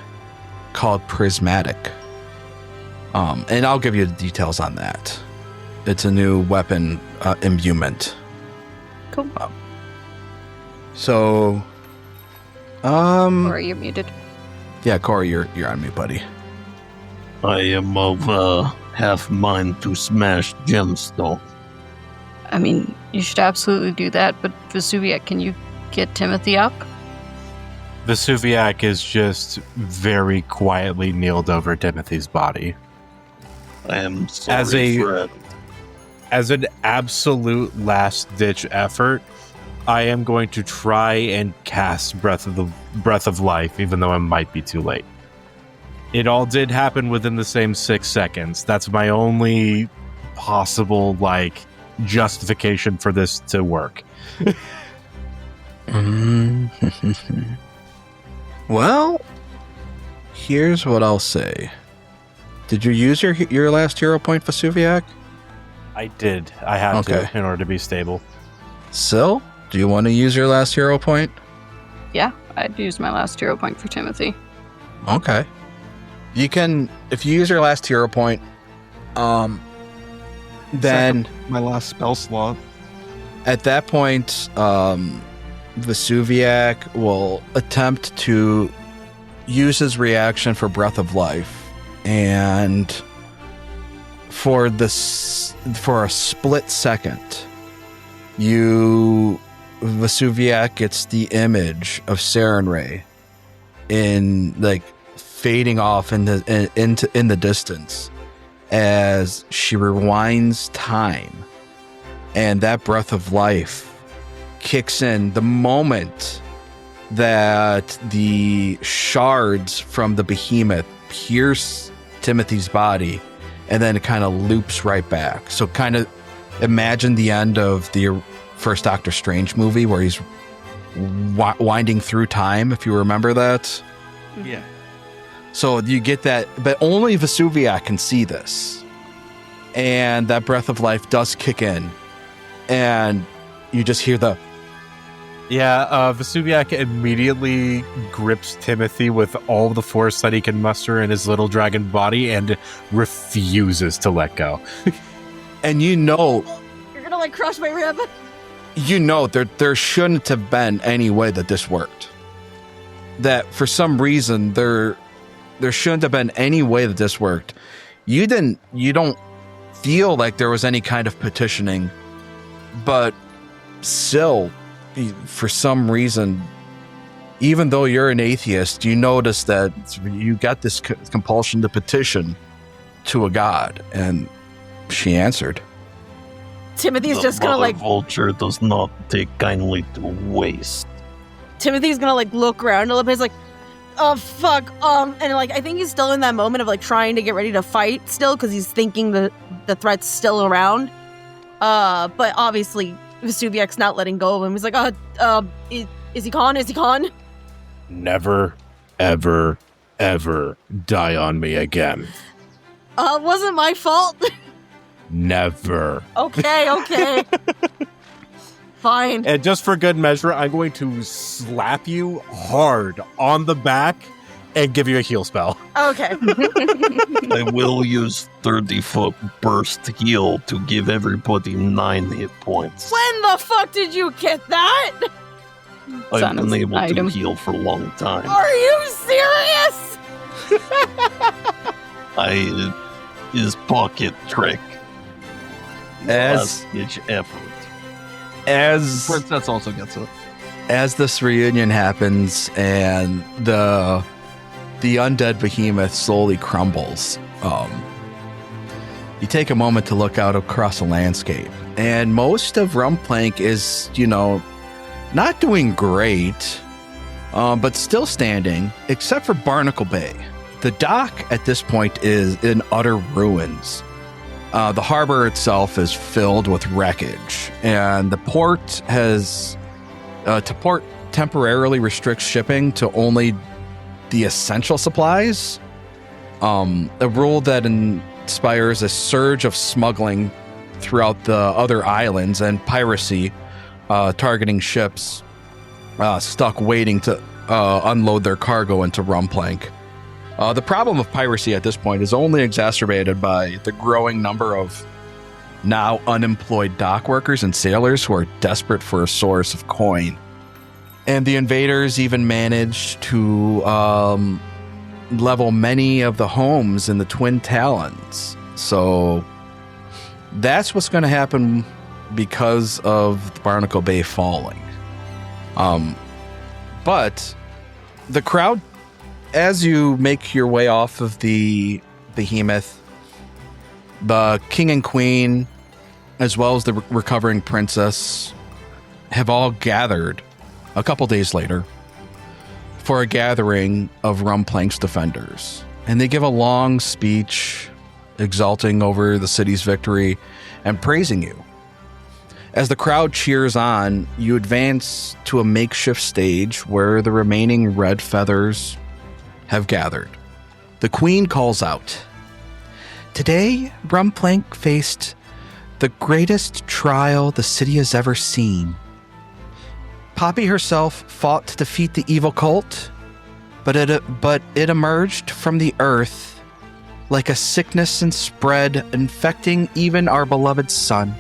called Prismatic. And I'll give you the details on that. It's a new weapon imbuement. Cool. So, Or you're muted. yeah, Corey, you're on mute, buddy. I am of half mind to smash gemstone. I mean, you should absolutely do that, but Vesuviac, can you get Timothy up? Vesuviac is just very quietly kneeled over Timothy's body. I am sorry, Fred. As an absolute last-ditch effort, I am going to try and cast Breath of Life, even though it might be too late. It all did happen within the same 6 seconds. That's my only possible, justification for this to work. Well, here's what I'll say. Did you use your last hero point, Vesuviac? I did. I had to in order to be stable. Syl, do you want to use your last hero point? Yeah, I'd use my last hero point for Timothy. Okay. You can, if you use your last hero point, then my last spell slot. At that point, Vesuviac will attempt to use his reaction for Breath of Life, and for a split second, Vesuviac gets the image of Sarenrae in fading off in the distance as she rewinds time, and that Breath of Life kicks in the moment that the shards from the behemoth pierce Timothy's body, and then it kind of loops right back. So kind of imagine the end of the first Doctor Strange movie where he's winding through time, if you remember that. Yeah. So you get that, but only Vesuviac can see this. And that Breath of Life does kick in, and you just hear the... Yeah, Vesuviac immediately grips Timothy with all the force that he can muster in his little dragon body and refuses to let go. And you're gonna crush my rib. There shouldn't have been any way that this worked. That for some reason there shouldn't have been any way that this worked. You don't feel like there was any kind of petitioning, but Syl for some reason, even though you're an atheist, you notice that you got this compulsion to petition to a god, and she answered. Timothy's The just gonna mother vulture does not take kindly to waste. Timothy's gonna look around a little bit. He's like, oh fuck, and I think he's still in that moment of trying to get ready to fight still because he's thinking the threat's still around. But obviously Vesuviak's not letting go of him. He's like, is he gone? Is he gone? Never, ever, ever die on me again. Wasn't my fault. Never. Okay. Fine. And just for good measure, I'm going to slap you hard on the back and give you a heal spell. Okay. I will use 30-foot burst heal to give everybody 9 hit points. When the fuck did you get that? I've been able item. to heal for a long time. Are you serious? His pocket trick. As Last-ditch effort. Princess also gets it. As this reunion happens and the undead behemoth slowly crumbles, you take a moment to look out across the landscape, and most of Rumplank is, not doing great, but still standing, except for Barnacle Bay. The dock at this point is in utter ruins. The harbor itself is filled with wreckage, and the port temporarily restricts shipping to only the essential supplies. A rule that inspires a surge of smuggling throughout the other islands and piracy, targeting ships stuck waiting to unload their cargo into Rumplank. The problem of piracy at this point is only exacerbated by the growing number of now unemployed dock workers and sailors who are desperate for a source of coin. And the invaders even managed to level many of the homes in the Twin Talons. So that's what's going to happen because of the Barnacle Bay falling. But the crowd, as you make your way off of the behemoth, the king and queen, as well as the recovering princess, have all gathered a couple days later for a gathering of Rumplank's defenders. And they give a long speech exulting over the city's victory and praising you. As the crowd cheers on, you advance to a makeshift stage where the remaining red feathers have gathered. The queen calls out, "Today, Rumplank faced the greatest trial the city has ever seen. Poppy herself fought to defeat the evil cult, but it emerged from the earth like a sickness and spread, infecting even our beloved sun.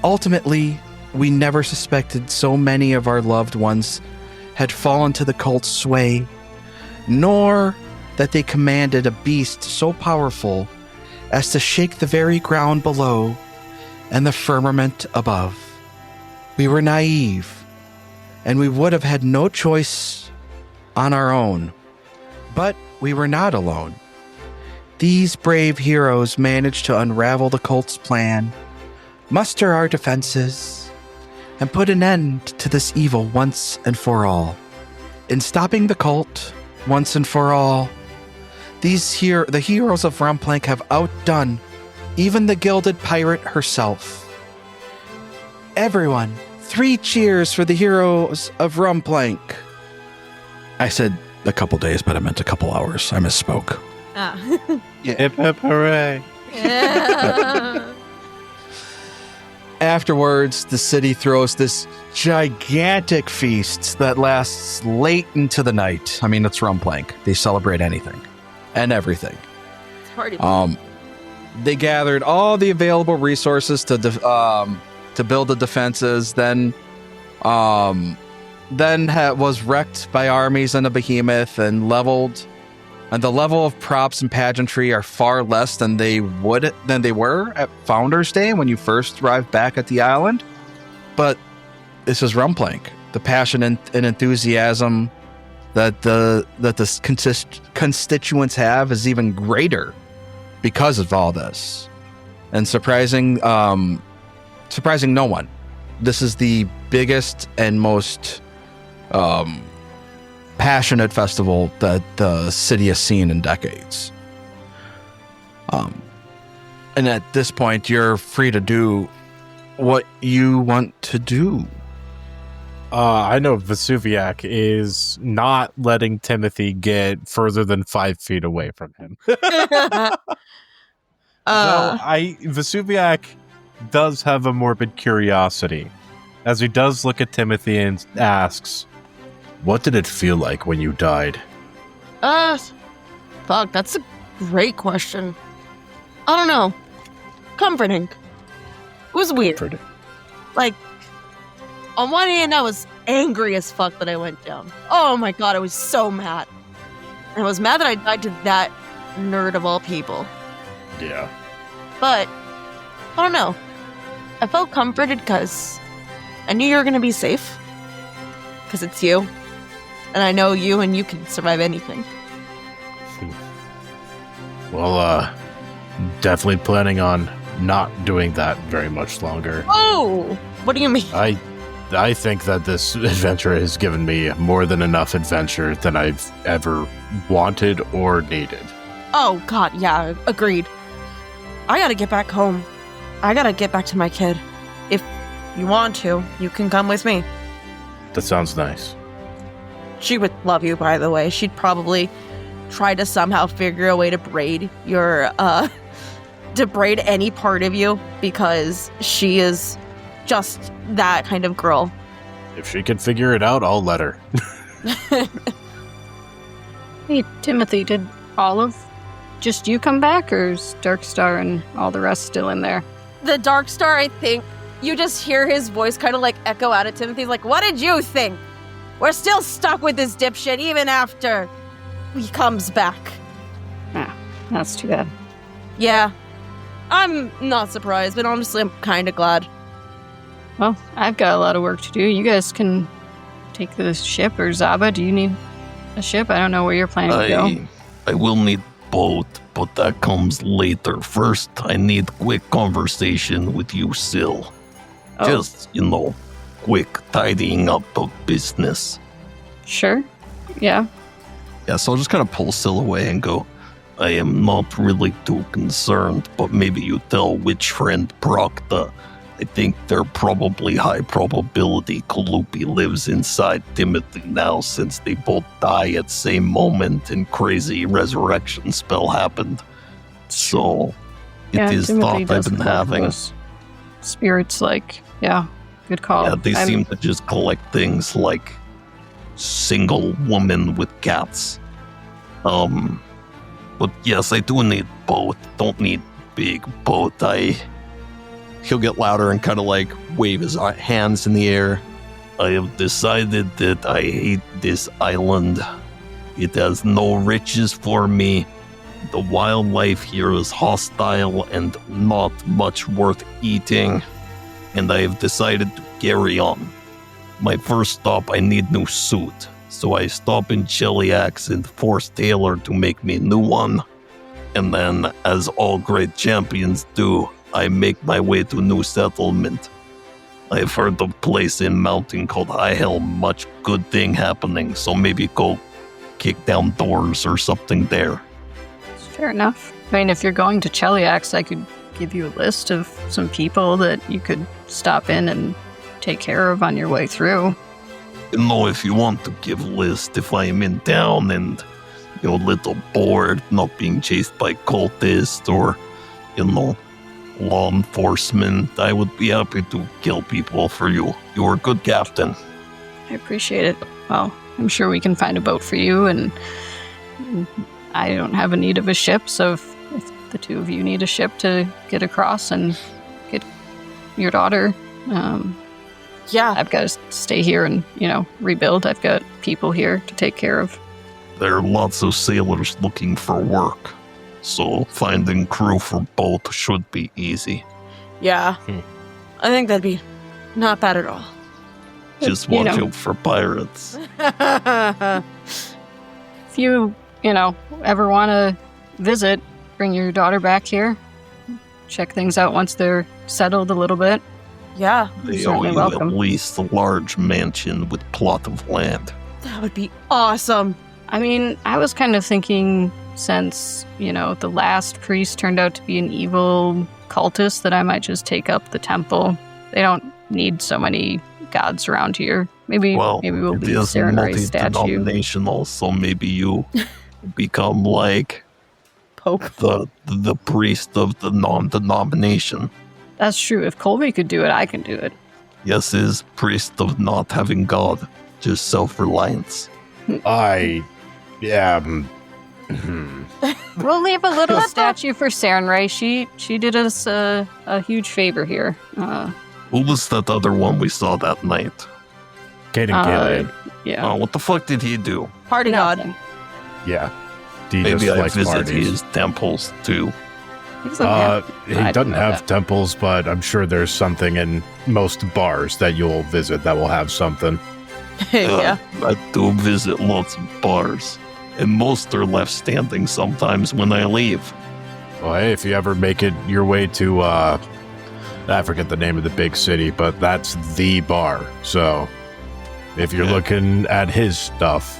Ultimately, we never suspected so many of our loved ones had fallen to the cult's sway, nor that they commanded a beast so powerful as to shake the very ground below and the firmament above. We were naive, and we would have had no choice on our own. But we were not alone. These brave heroes managed to unravel the cult's plan, muster our defenses, and put an end to this evil once and for all. In stopping the cult once and for all, the heroes of Rumplank have outdone even the gilded pirate herself. Everyone, 3 cheers for the heroes of Rumplank." I said a couple days, but I meant a couple hours. I misspoke. Ah. Hip hip hooray. Yeah. Afterwards, the city throws this gigantic feast that lasts late into the night. I mean, it's Rumplank. They celebrate anything and everything. It's party. They gathered all the available resources to build the defenses. Then was wrecked by armies and a behemoth and leveled. And the level of props and pageantry are far less than they were at Founders Day when you first arrived back at the island. But Rumplank. The passion and enthusiasm that the constituents have is even greater because of all this. And surprising no one. This is the biggest and most passionate festival that the city has seen in decades. And at this point, you're free to do what you want to do. I know Vesuviac is not letting Timothy get further than 5 feet away from him. Vesuviac does have a morbid curiosity, as he does look at Timothy and asks, "What did it feel like when you died?" Fuck, that's a great question. I don't know. Comforting. It was weird. Comforting. Like, on one hand, I was angry as fuck that I went down. Oh my god, I was so mad. And I was mad that I died to that nerd of all people. Yeah. But, I don't know. I felt comforted because I knew you were going to be safe. Because it's you. And I know you and you can survive anything. Well, definitely planning on not doing that very much longer. Oh! What do you mean? I think that this adventure has given me more than enough adventure than I've ever wanted or needed. Oh, God, yeah, agreed. I gotta get back home. I gotta get back to my kid. If you want to, you can come with me. That sounds nice. She would love you, by the way. She'd probably try to somehow figure a way to braid any part of you, because she is just that kind of girl. If she can figure it out, I'll let her. Hey, Timothy, did all of just you come back, or is Darkstar and all the rest still in there? The Darkstar, I think, you just hear his voice kind of like echo out at Timothy, like, what did you think? We're still stuck with this dipshit even after he comes back. Ah, that's too bad. Yeah. I'm not surprised, but honestly, I'm kind of glad. Well, I've got a lot of work to do. You guys can take the ship, or Zaba, do you need a ship? I don't know where you're planning to go. I will need boat, but that comes later. First, I need quick conversation with you, Syl. Oh. Just, quick tidying up of business. Sure. Yeah. Yeah, so I'll just kind of pull Syl away and go, I am not really too concerned, but maybe you tell which friend Procta. I think they're probably high probability Kulupi lives inside Timothy now, since they both die at same moment and crazy resurrection spell happened. So, it is Timothy thought I've been having. Spirits, yeah, good call. Yeah, they seem to just collect things like single woman with cats. But yes, I do need both. Don't need big boat. He'll get louder and kind of wave his hands in the air. I have decided that I hate this island. It has no riches for me. The wildlife here is hostile and not much worth eating. And I have decided to carry on. My first stop, I need new suit. So I stop in Cheliax and force Taylor to make me a new one. And then, as all great champions do, I make my way to new settlement. I've heard of a place in mountain called High Helm, much good thing happening, so maybe go kick down doors or something there. Fair enough. I mean, if you're going to Cheliax, I could give you a list of some people that you could stop in and take care of on your way through. If you want to give a list, if I am in town and you're a little bored, not being chased by cultists or, law enforcement, I would be happy to kill people for you. You're a good captain. I appreciate it. Well, I'm sure we can find a boat for you, and I don't have a need of a ship, so if the two of you need a ship to get across and get your daughter, yeah, I've got to stay here and, rebuild. I've got people here to take care of. There are lots of sailors looking for work, so finding crew for both should be easy. Yeah. I think that'd be not bad at all. Just You watch know. out for pirates. If you ever want to visit, bring your daughter back here. Check things out once they're settled a little bit. Yeah, They owe Certainly you welcome. at least a large mansion with plot of land. that would be awesome. I mean, I was kind of thinking since, the last priest turned out to be an evil cultist that I might just take up the temple. They don't need so many gods around here. Maybe we'll It leave is Serenray statue. multi-denominational, so maybe you become like Pope. the priest of the non-denomination. That's true. If Colby could do it, I can do it. Yes, is priest of not having God, just self-reliance. I am. We'll leave a little statue for Serenray. She did us a huge favor here. Who was that other one we saw that night? Caden Gilead. Yeah. Oh, what the fuck did he do? Party god. Nothing. Yeah. He Maybe just I likes visit parties. his temples too. He doesn't have- He I doesn't know have that. temples, but I'm sure there's something in most bars that you'll visit that will have something. Yeah. I do visit lots of bars, and most are left standing sometimes when I leave. Well, hey, if you ever make it your way to, I forget the name of the big city, but that's the bar. So if you're Yeah. looking at his stuff,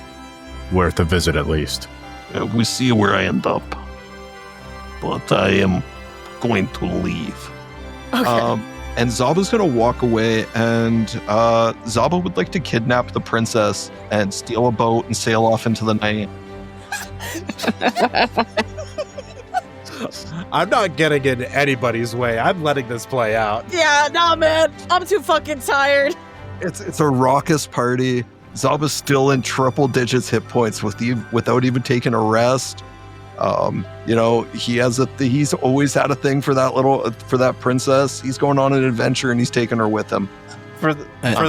worth a visit at least. We see where I end up, but I am going to leave. Okay. And Zaba's going to walk away, and Zaba would like to kidnap the princess and steal a boat and sail off into the night. I'm not getting in anybody's way. I'm letting this play out. Yeah, nah, man. I'm too fucking tired. It's a raucous party. Zaba's still in triple digits hit points without even taking a rest. He's always had a thing for that princess. He's going on an adventure and he's taking her with him. Zaba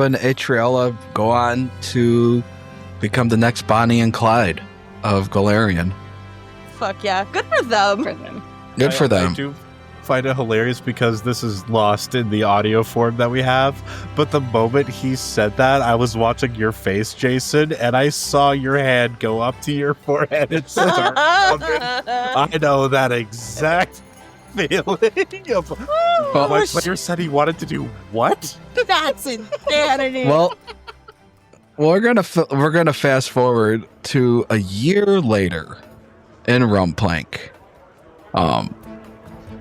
and Atriella go on to become the next Bonnie and Clyde of Galarian. Fuck yeah. Good for them. For them. Good for I them. do find it hilarious because this is lost in the audio form that we have. But the moment he said that, I was watching your face, Jason, and I saw your hand go up to your forehead and start rubbing. I know that exact feeling of my player said he wanted to do what? That's insanity. Well, we're gonna fast forward to a year later in Rumplank.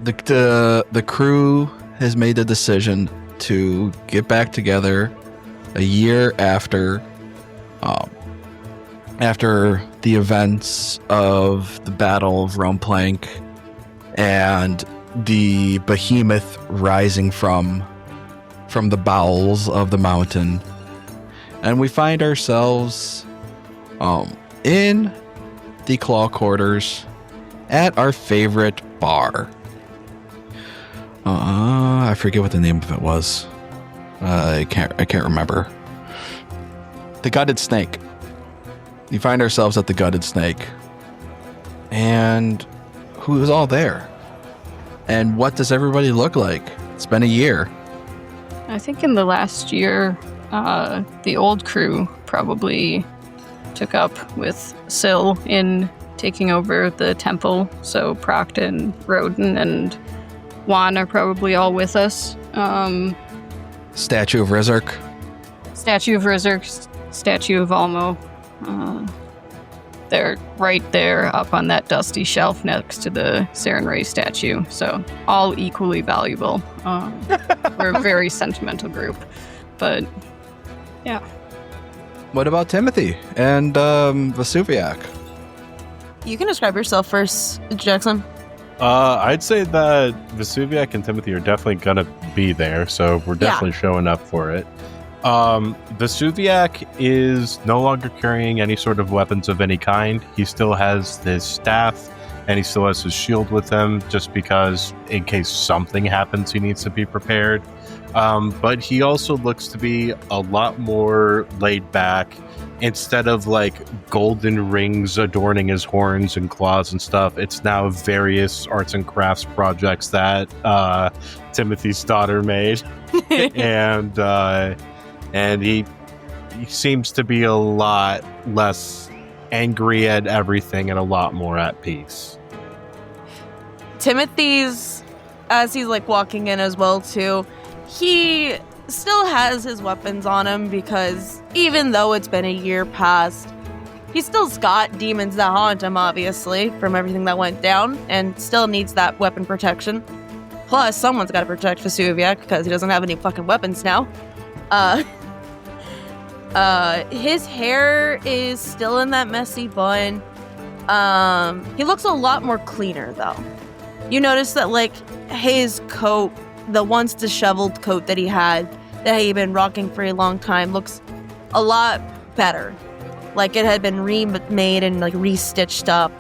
The crew has made the decision to get back together a year after the events of the Battle of Rumplank and the behemoth rising from the bowels of the mountain. And we find ourselves in the Claw Quarters at our favorite bar. I forget what the name of it was. I can't remember. The Gutted Snake. We find ourselves at the Gutted Snake. And who is all there? And what does everybody look like? It's been a year. I think in the last year, the old crew probably took up with Syl in taking over the temple. So Procton, Roden, and Juan are probably all with us. Statue of Rizark. Statue of Rizark, Statue of Almo. They're right there up on that dusty shelf next to the Serenray statue. So all equally valuable. We're a very sentimental group. But yeah. What about Timothy and Vesuviac? You can describe yourself first, Jackson. I'd say that Vesuviac and Timothy are definitely gonna be there, so we're definitely showing up for it. Vesuviac is no longer carrying any sort of weapons of any kind. He still has his staff, and he still has his shield with him, just because in case something happens, he needs to be prepared. But he also looks to be a lot more laid back. Instead of like golden rings adorning his horns and claws and stuff, it's now various arts and crafts projects that Timothy's daughter made. and he seems to be a lot less angry at everything and a lot more at peace. Timothy's, as he's like walking in as well too, he still has his weapons on him because even though it's been a year past, he still's got demons that haunt him, obviously, from everything that went down, and still needs that weapon protection. Plus, someone's got to protect Vesuviac because he doesn't have any fucking weapons now. His hair is still in that messy bun. He looks a lot more cleaner, though. You notice that, like, his coat, the once disheveled coat that he'd been rocking for a long time, looks a lot better. Like it had been remade and like restitched up.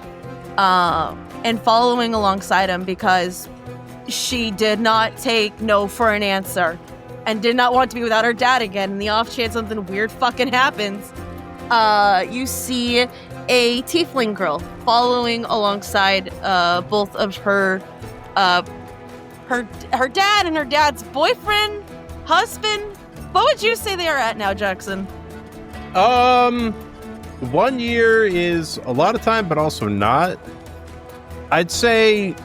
And following alongside him because she did not take no for an answer and did not want to be without her dad again. In the off chance something weird fucking happens, you see a tiefling girl following alongside both of her dad and her dad's boyfriend, husband. What would you say they are at now, Jackson? 1 year is a lot of time, but also not. I'd say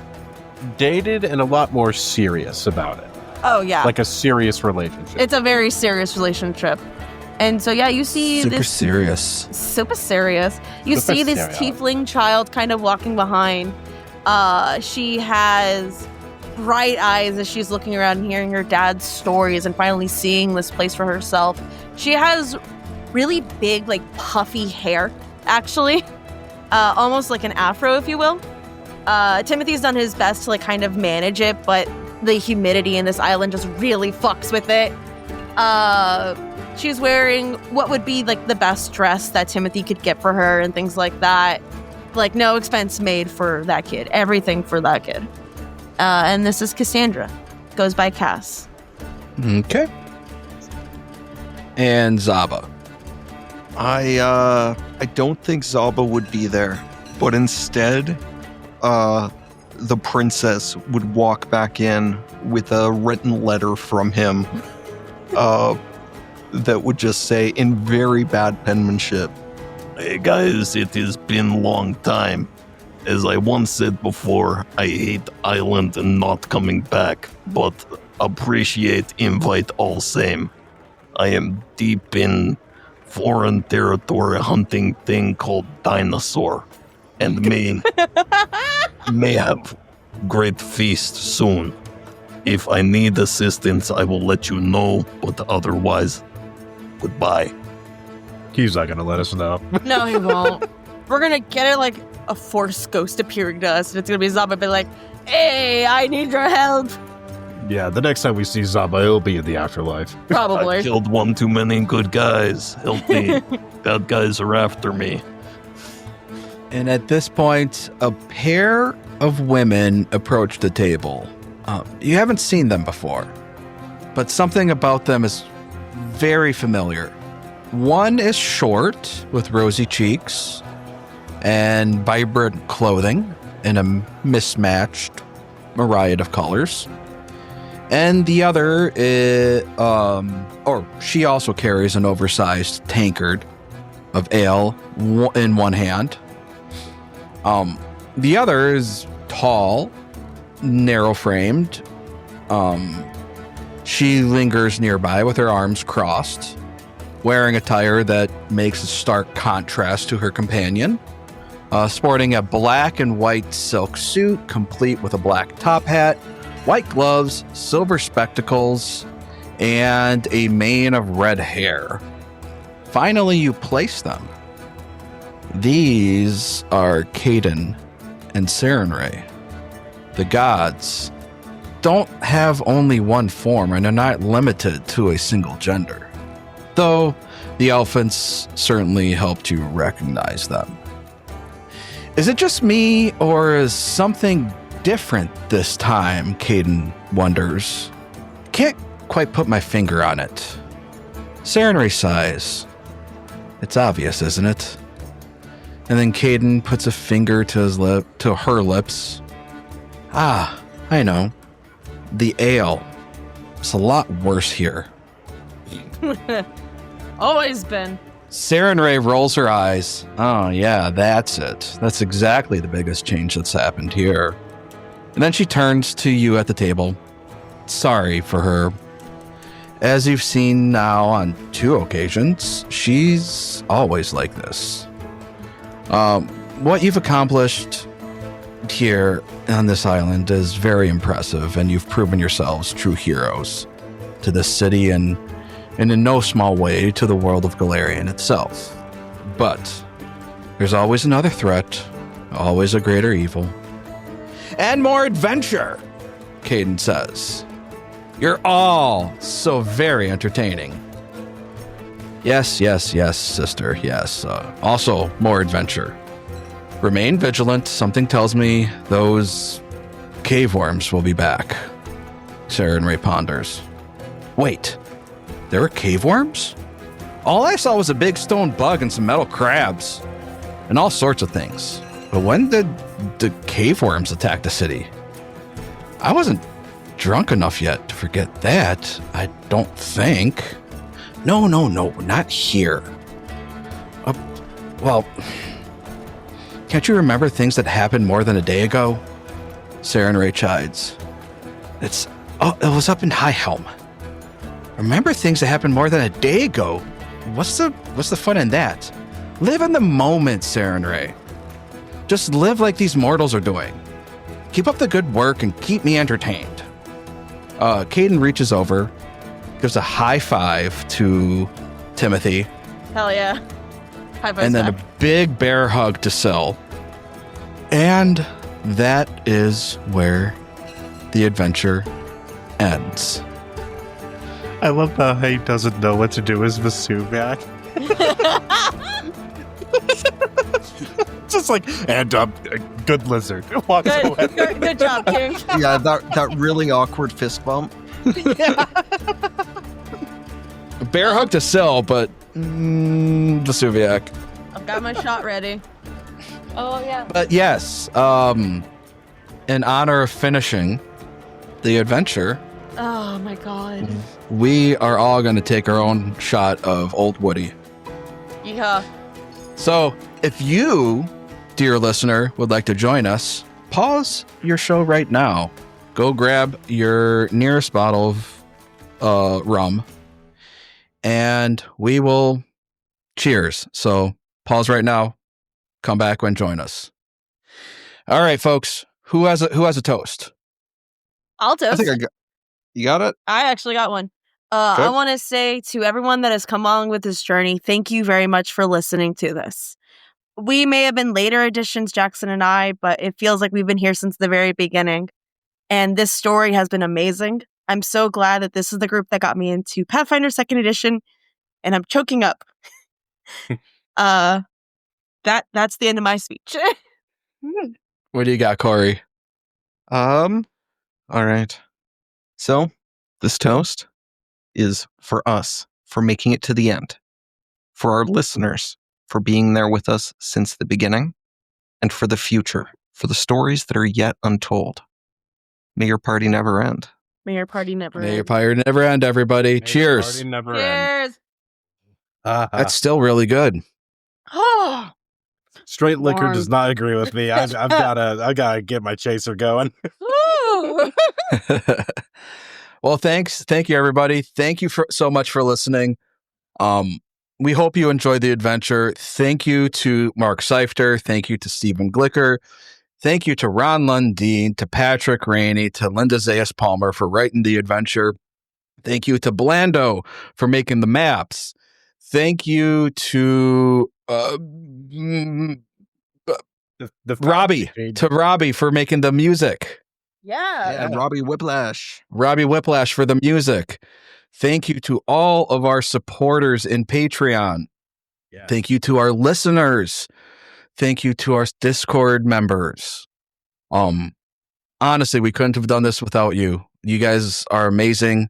dated and a lot more serious about it. Oh, yeah. Like a serious relationship. It's a very serious relationship. And so, yeah, you see Super this... serious. Super serious. You Super see this serious. tiefling child kind of walking behind. She has bright eyes as she's looking around and hearing her dad's stories and finally seeing this place for herself. She has really big, like, puffy hair, actually. Almost like an afro, if you will. Timothy's done his best to, like, kind of manage it, but the humidity in this island just really fucks with it. She's wearing what would be, like, the best dress that Timothy could get for her and things like that. Like, no expense made for that kid. Everything for that kid. And this is Cassandra. Goes by Cass. Okay. And Zaba. I don't think Zaba would be there, but instead, the princess would walk back in with a written letter from him, that would just say in very bad penmanship, Hey guys, it has been a long time. As I once said before, I hate island and not coming back, but appreciate invite all same. I am deep in foreign territory hunting thing called dinosaur, and may have great feast soon. If I need assistance, I will let you know, but otherwise, goodbye. He's not going to let us know. No, he won't. We're gonna get it like a force ghost appearing to us, and it's gonna be Zaba be like, hey, I need your help. Yeah, the next time we see Zaba, it'll be in the afterlife. I Probably. killed one too many good guys. Help me. Bad guys are after me. And at this point, a pair of women approach the table. You haven't seen them before, but something about them is very familiar. One is short with rosy cheeks and vibrant clothing in a mismatched myriad of colors. And the other is, she also carries an oversized tankard of ale in one hand. The other is tall, narrow-framed. She lingers nearby with her arms crossed, wearing attire that makes a stark contrast to her companion. Sporting a black and white silk suit, complete with a black top hat, white gloves, silver spectacles, and a mane of red hair. Finally, you place them. These are Caden and Sarenrae. The gods don't have only one form and are not limited to a single gender, though the elephants certainly helped you recognize them. Is it just me, or is something different this time, Caden wonders? Can't quite put my finger on it. Sarenrae sighs. It's obvious, isn't it? And then Caden puts a finger to her lips. Ah, I know. The ale. It's a lot worse here. Always been. Sarenrae rolls her eyes. Oh, yeah, that's it. That's exactly the biggest change that's happened here. And then she turns to you at the table. Sorry for her. As you've seen now on 2 occasions, she's always like this. What you've accomplished here on this island is very impressive, and you've proven yourselves true heroes to this city and in no small way to the world of Galarian itself. But there's always another threat, always a greater evil. And more adventure, Caden says. You're all so very entertaining. Yes, sister, yes. Also, more adventure. Remain vigilant. Something tells me those cave worms will be back. Sarenrae ponders. Wait, there were cave worms? All I saw was a big stone bug and some metal crabs. And all sorts of things. But when did the cave worms attack the city? I wasn't drunk enough yet to forget that, I don't think. No, not here. Well, can't you remember things that happened more than a day ago? Sarenrae chides. It was up in High Helm. Remember things that happened more than a day ago? What's the fun in that? Live in the moment, Sarenrae. Just live like these mortals are doing. Keep up the good work and keep me entertained. Caden reaches over, gives a high five to Timothy. Hell yeah. High five. And then a big bear hug to Syl. And that is where the adventure ends. I love how he doesn't know what to do as Vesuviac. Just like, and good lizard. Walks away. Good job, King. Yeah, that really awkward fist bump. Bear hug to Syl, but Vesuviac. I've got my shot ready. Oh, yeah. But yes, in honor of finishing the adventure, Oh, my God. we are all going to take our own shot of Old Woody. Yeah. So if you, dear listener, would like to join us, pause your show right now. Go grab your nearest bottle of rum, and we will cheers. So pause right now. Come back and join us. All right, folks. Who has a toast? I'll toast. I think you got it? I actually got one. Okay. I want to say to everyone that has come along with this journey, thank you very much for listening to this. We may have been later additions, Jackson and I, but it feels like we've been here since the very beginning. And this story has been amazing. I'm so glad that this is the group that got me into Pathfinder 2nd Edition, and I'm choking up. That's the end of my speech. What do you got, Corey? All right. So, this toast is for us, for making it to the end, for our listeners, for being there with us since the beginning, and for the future, for the stories that are yet untold. May your party never end. May your party never May end. your party never end, everybody. Cheers. Party never end. Cheers. That's still really good. Oh, Straight liquor Warm. does not agree with me. I've gotta get my chaser going. Ooh. Well, thank you, everybody. Thank you so much for listening. We hope you enjoyed the adventure. Thank you to Mark Seifter. Thank you to Stephen Glicker. Thank you to Ron Lundeen, to Patrick Rainey, to Linda Zayas Palmer for writing the adventure. Thank you to Blando for making the maps. Thank you to Robbie for making the music. Yeah. And Robbie Whiplash. Robbie Whiplash for the music. Thank you to all of our supporters in Patreon. Yeah. Thank you to our listeners. Thank you to our Discord members. Honestly, we couldn't have done this without you. You guys are amazing.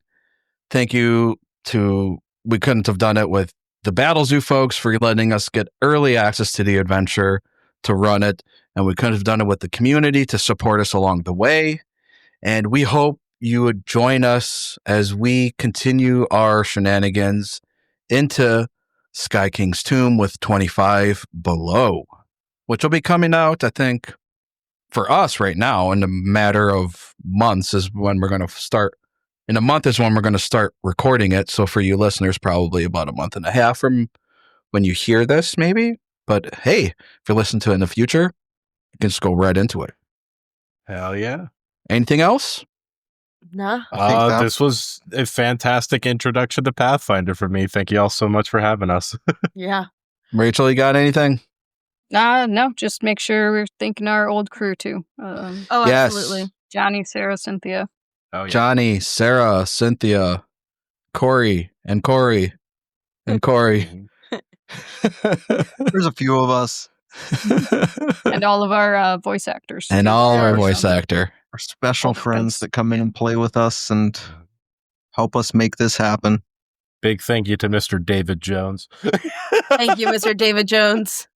Thank you to, we couldn't have done it with the Battle Zoo folks for letting us get early access to the adventure to run it. And we couldn't have done it with the community to support us along the way. And we hope you would join us as we continue our shenanigans into Sky King's Tomb with 25 Below, which will be coming out, I think, for us right now in a matter of months is when we're going to start. In a month is when we're going to start recording it. So for you listeners, probably about a month and a half from when you hear this, maybe. But hey, if you listen to it in the future, you can just go right into it. Hell yeah. Anything else? Nah. This was a fantastic introduction to Pathfinder for me. Thank you all so much for having us. Yeah. Rachel, you got anything? No, just make sure we're thinking our old crew too. Oh, Yes. absolutely. Johnny, Sarah, Cynthia. Oh, yeah. Johnny, Sarah, Cynthia, Corey, and Corey, and Corey. There's a few of us. And all of our voice actors. And too. all our Yeah. voice actor. Our special All the friends folks. that come in and play with us and help us make this happen. Big thank you to Mr. David Jones. Thank you, Mr. David Jones.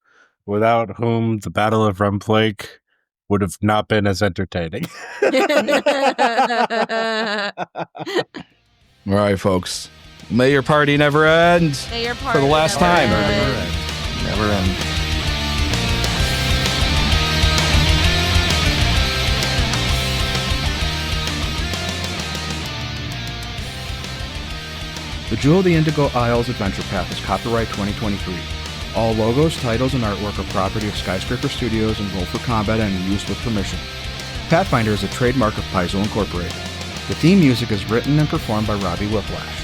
Without whom the Battle of Rumplake would have not been as entertaining. All right, folks. May your party never end. May your For the last time. Never end. The Jewel of the Indigo Isles Adventure Path is copyright 2023. All logos, titles, and artwork are property of Skyscraper Studios and Roll for Combat and used with permission. Pathfinder is a trademark of Paizo Incorporated. The theme music is written and performed by Robbie Whiplash.